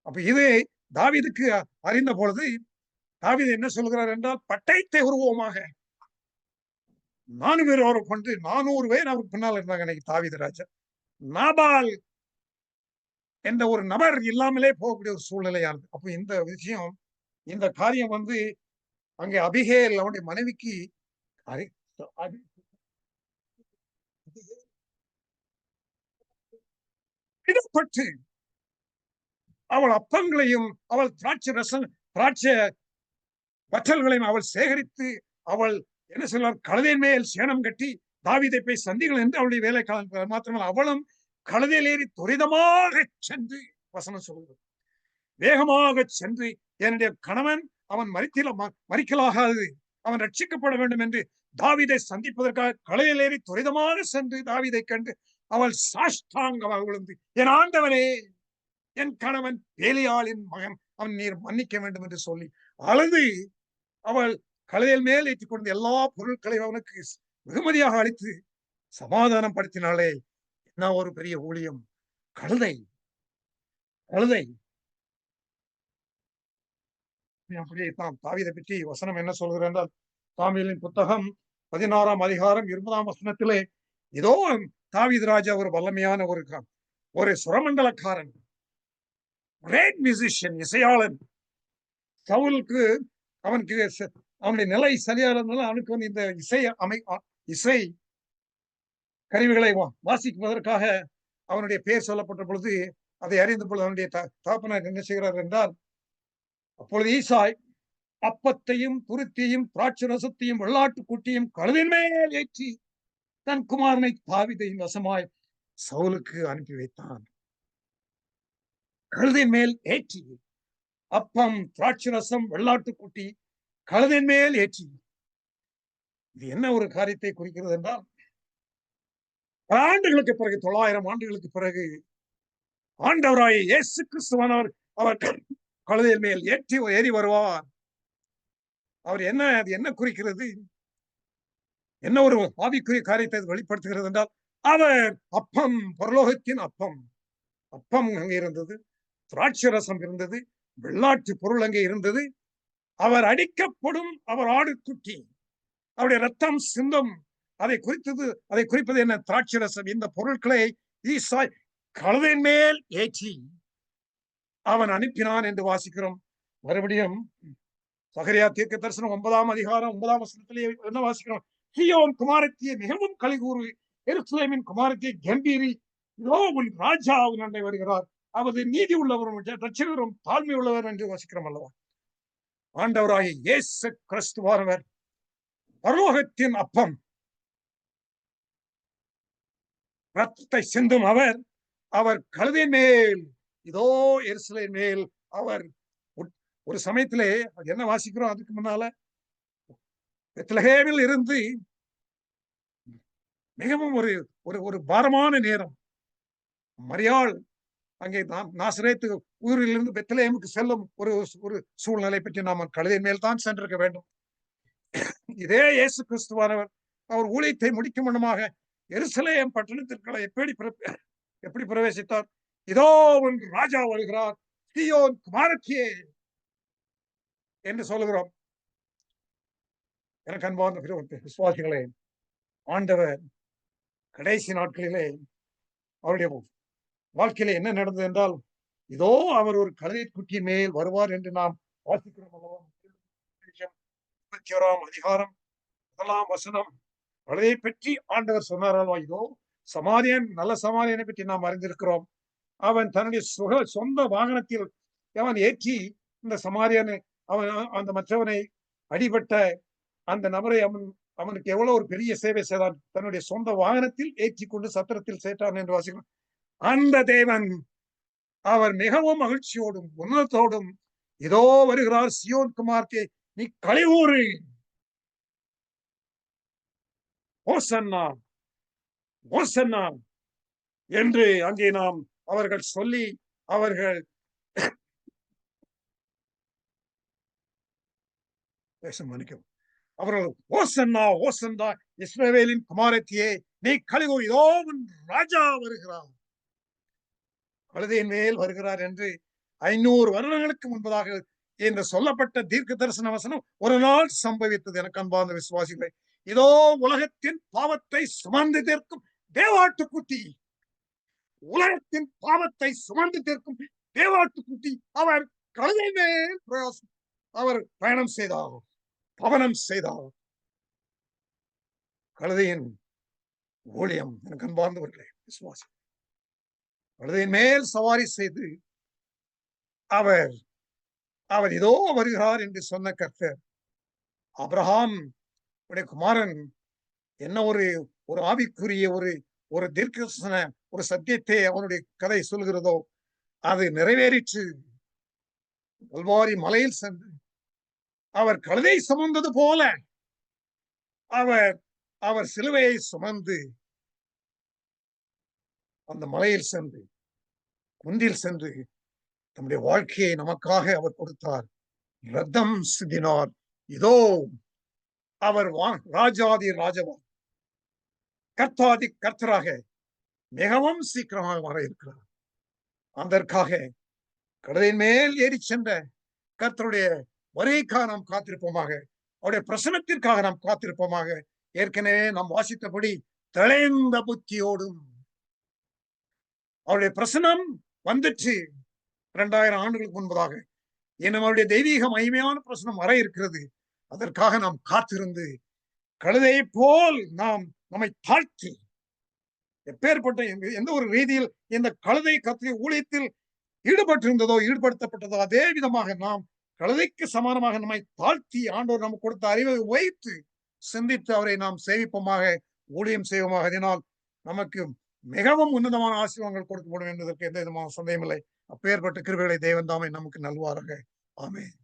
அப்ப இது தாவீதுக்கு அறிந்த பொழுது தாவீது என்ன சொல்கிறார் என்றால், பட்டயத்தை உருவமாக 4 பேர் அவரை கொண்டு 400 பேர் அவருக்கு பின்னால் இருந்தாங்க. இன்னைக்கு தாவீது ராஜா நாபால் என்ற ஒரு நபர் இல்லாமலே போகக்கூடிய ஒரு சூழ்நிலையானது. அப்ப இந்த விஷயம், இந்த காரியம் அங்கே அபிகேல் அவனுடைய மனைவிக்கு புறப்பட்டு அவள் அப்பங்களையும் அவள் திராட்சை வற்றல்களையும் அவள் சேகரித்து அவள் என்ன சொல்வார், கழுதையின் மேல் சேணம் கட்டி தாவீதை போய் சந்திகள் என்று அவளுடைய வேலைக்காரன் மாத்திரமல்ல, அவளும் கழுதையில் ஏறி துரிதமாக சென்று, வசனம் சொல்கிறது, வேகமாக சென்று என்னுடைய கணவன் அவன் மறிக்கலாகாது, அவன் ரட்சிக்கப்பட வேண்டும் என்று தாவீதை சந்திப்பதற்காக கழுதையில் ஏறி துரிதமாக சென்று தாவீதை கண்டு அவள் சாஷ்டாங்கமாக விழுந்து, என் ஆண்டவனே, என் கணவன் பேலியாளின் மகன், அவன் நீர் மன்னிக்க வேண்டும் என்று சொல்லி அழுது அவள் கழுதையில் மேல் ஏற்றிக் கொண்டு எல்லா பொருட்களையும் அவனுக்கு வெகுமதியாக அளித்து சமாதானம் படுத்தினாலே. என்ன ஒரு பெரிய ஊழியம்! கழுதை கழுதை அப்படியே தாவீதை பற்றி வசனம் என்ன சொல்கிறது என்றால், சாமுவேலின் புத்தகம் 16ஆம் அதிகாரம் 20ஆம் வசனத்திலே, இதோ தாவீது ராஜா ஒரு வல்லமையான ஒரு சுரமண்டலக்காரன், கிரேட் மியூசிஷியன், இசையாளன். சவுலுக்கு அவனுடைய நிலை சரியானதுனால அவனுக்கு வந்து இந்த இசை கருவிகளை வாசிப்பதற்காக அவனுடைய பெயர் சொல்லப்பட்ட பொழுது, அதை அறிந்த பொழுது அவனுடைய தகப்பனார் என்ன செய்கிறார் என்றால், அப்பொழுது ஈசாய் அப்பத்தையும் துருத்தியையும் திராட்சரசத்தையும் வெள்ளாட்டு குட்டியும் கழுதின் மேல் ஏற்றி தன் குமாரனை தாவீதின் வசமாய் சவுலுக்கு அனுப்பி வைத்தான். கழுதின் மேல் ஏற்றி அப்பம், திராட்சரசம், வெள்ளாட்டு குட்டி கழுதின் மேல் ஏற்றி. இது என்ன ஒரு காரியத்தை குறிக்கிறது என்றால், பல ஆண்டுகளுக்கு பிறகு, 900 ஆண்டுகளுக்கு பிறகு ஆண்டவராய் இயேசு கிறிஸ்துவானவர் அவர் கழுதையின் மேல் ஏறி வருவார். அவர் அது என்ன குறிக்கிறது? என்ன ஒரு ஆவிக்குரிய காரியத்தை வெளிப்படுத்துகிறது என்றால், அவர் அப்பம், பரலோகத்தின் அப்பம் அங்கே இருந்தது, திராட்சரசம் இருந்தது, வெள்ளாட்டு பொருள் அங்கே இருந்தது. அவர் அடிக்கப்படும், அவர் ஆடுக்குட்டி, அவருடைய ரத்தம் சிந்தும், அதை குறிப்பது என்ன? திராட்சரசம். இந்த பொருட்களை ஈசாய் கழுதையின் மேல் ஏற்றி அவன் அனுப்பினான் என்று வாசிக்கிறோம். மறுபடியும் சகரியா தீர்க்க தரிசனம் 9ஆம் அதிகாரம் 9ஆம் வசனத்திலே என்ன வாசிக்கிறோம்? சீயோன் குமாரத்தியை மிகவும் கலிகூறு, எருசலேமின் குமாரத்தியை கம்பீரி, இதோ உன் ராஜா உன் அண்டை வருகிறார், அவரது நீதி உள்ளவரும் ரட்சகரும் தாழ்மை உள்ளவர் என்று வாசிக்கிறோம் அல்லவா? ஆண்டவராகிய இயேசு கிறிஸ்துவானவர் பரலோகத்தின் அப்பம், ரத்தத்தை சிந்தும் அவர் கழுதையின் மேல், இதோ எருசலேமின் மேல் அவர் ஒரு சமயத்திலே என்ன வாசிக்கிறோம்? அதுக்கு முன்னால பெத்லகேமில் இருந்து மிகவும் ஒரு பாரமான நேரம், மரியாள் அங்கே நாசரேத்து ஊரிலிருந்து பெத்லகேமுக்கு செல்லும் ஒரு சூழ்நிலை பற்றி நாம் கழுதையின் மேல் தான் சென்றிருக்க வேண்டும். இதே இயேசு கிறிஸ்துவானவர் அவர் ஊழியத்தை முடிக்கும் முன்னமாக எருசலேம் பட்டணத்திற்குள்ள எப்படி பிரவேசித்தார்? இதோ உன் ராஜா வருகிறார், சீயோன் குமாரத்தியே என்று சொல்லுகிறோம். எனக்கு அன்பார்ந்த விசுவாசிகளே, ஆண்டவர் கடைசி நாட்களிலே அவருடைய வாழ்க்கையில என்ன நடந்தது என்றால், இதோ அவர் ஒரு கழுதை குட்டியின் மேல் வருவார் என்று நாம் வாசிக்கிறோம் அல்லவா? 21ஆம் அதிகாரம் 1ஆம் வசனம், கழுதையை பற்றி ஆண்டவர் சொன்னார் அல்லவா? இதோ நல்ல சமாரியனை பற்றி நாம் அறிந்திருக்கிறோம். அவன் தன்னுடைய சொந்த வாகனத்தில் அவன் ஏற்றி இந்த சமாரியனை, அந்த மற்றவனை, அடிபட்ட அந்த நபரை அவனுக்கு எவ்வளவு ஒரு பெரிய சேவை செய்தான், தன்னுடைய சொந்த வாகனத்தில் ஏற்றி கொண்டு சத்திரத்தில் சேர்த்தான் என்று வாசிக்கிறோம். அந்த தேவன் அவர் மிகவும் மகிழ்ச்சியோடும் உன்னதத்தோடும், இதோ வருகிறார் சீயோன் குமார்த்தே, நீ களிகூறு, ஓசன்னா ஓசன்னா என்று அங்கே நாம் அவர்கள் சொல்லி அவர்கள் மன்னிக்கும் அவர்கள் ஓசன்னா ஓசன்னா இஸ்ரவேலின் குமாரத்தியே நீ களிகூறு, இதோ உன் ராஜா வருகிறார், கழுதையின் மேல் வருகிறார் என்று 500 வருடங்களுக்கு முன்பதாக என்று சொல்லப்பட்ட தீர்க்க தரிசன வசனம் ஒரு நாள் சம்பவித்தது. எனக்கு அன்பார்ந்த விசுவாசிகளை, இதோ உலகத்தின் பாவத்தை சுமந்து தீர்க்கும் தேவாட்டுக்குட்டி, உலகத்தின் பாவத்தை சுமந்து தீர்க்கும் தேவாட்டுக்குட்டி அவர் கழுதை மேல் அவர் பயணம் செய்தார், பவனம் செய்தார். கழுதையின் ஊழியம். எனக்கு அன்பார்ந்தவர்களே விசுவாசி, கழுதையின் மேல் சவாரி செய்து அவர் அவர் இதோ வருகிறார் என்று சொன்ன கர்த்தர், ஆபிரகாம் உடைய குமாரன் என்ன ஒரு ஒரு ஆவிக்குரிய ஒரு ஒரு தீர்க்கதரிசன ஒரு சத்தியத்தை அவனுடைய கதை சொல்கிறதோ அது நிறைவேறிற்று. கல்வாரி மலையில் சென்று அவர் கழுதை சுமந்தது போல அவர் அவர் சிலுவையை சுமந்து அந்த மலையில் சென்று குன்றில் சென்று தம்முடைய வாழ்க்கையை நமக்காக அவர் கொடுத்தார். ரத்தம் சிந்தினார். இதோ அவர் ராஜாதி ராஜவா கர்த்தாதி கர்த்தராக மிகவும் சீக்கிரமாக வர இருக்கிறார். அதற்காக கழுதையின் மேல் ஏறி சென்ற கர்த்தருடைய வருகைக்காக நாம் காத்திருப்போமாக. அவருடைய பிரசனத்திற்காக நாம் காத்திருப்போமாக. ஏற்கனவே நாம் வாசித்தபடி தெளிந்த புத்தியோடும் அவருடைய பிரசனம் வந்துச்சு 2000 ஆண்டுகளுக்கு முன்பதாக. இன்னும் அவருடைய தெய்வீக மகிமையான பிரசனம் வர இருக்கிறது. அதற்காக நாம் காத்திருந்து கழுதையை போல் நாம் நம்மை தாழ்த்தி எப்பேற்பட்ட எந்த ஒரு ரீதியில் இந்த கழுதை கர்த்தருடைய ஊழியத்தில் ஈடுபட்டிருந்ததோ அதே விதமாக நாம் கழுதைக்கு சமானமாக நம்மை தாழ்த்தி ஆண்டவர் நமக்கு கொடுத்த அறிவை வைத்து சிந்தித்து அவரை நாம் சேவிப்போமாக, ஊழியம் செய்வோமாக. அதனால் நமக்கு மிகவும் உன்னதமான ஆசீர்வாதங்கள் கொடுக்கப்படும் என்பதற்கு எந்த விதமான சந்தேகமில்லை. அப்பேற்பட்ட கிருபைகளை தேவன் தாமே நமக்கு நல்வாராக. ஆமென்.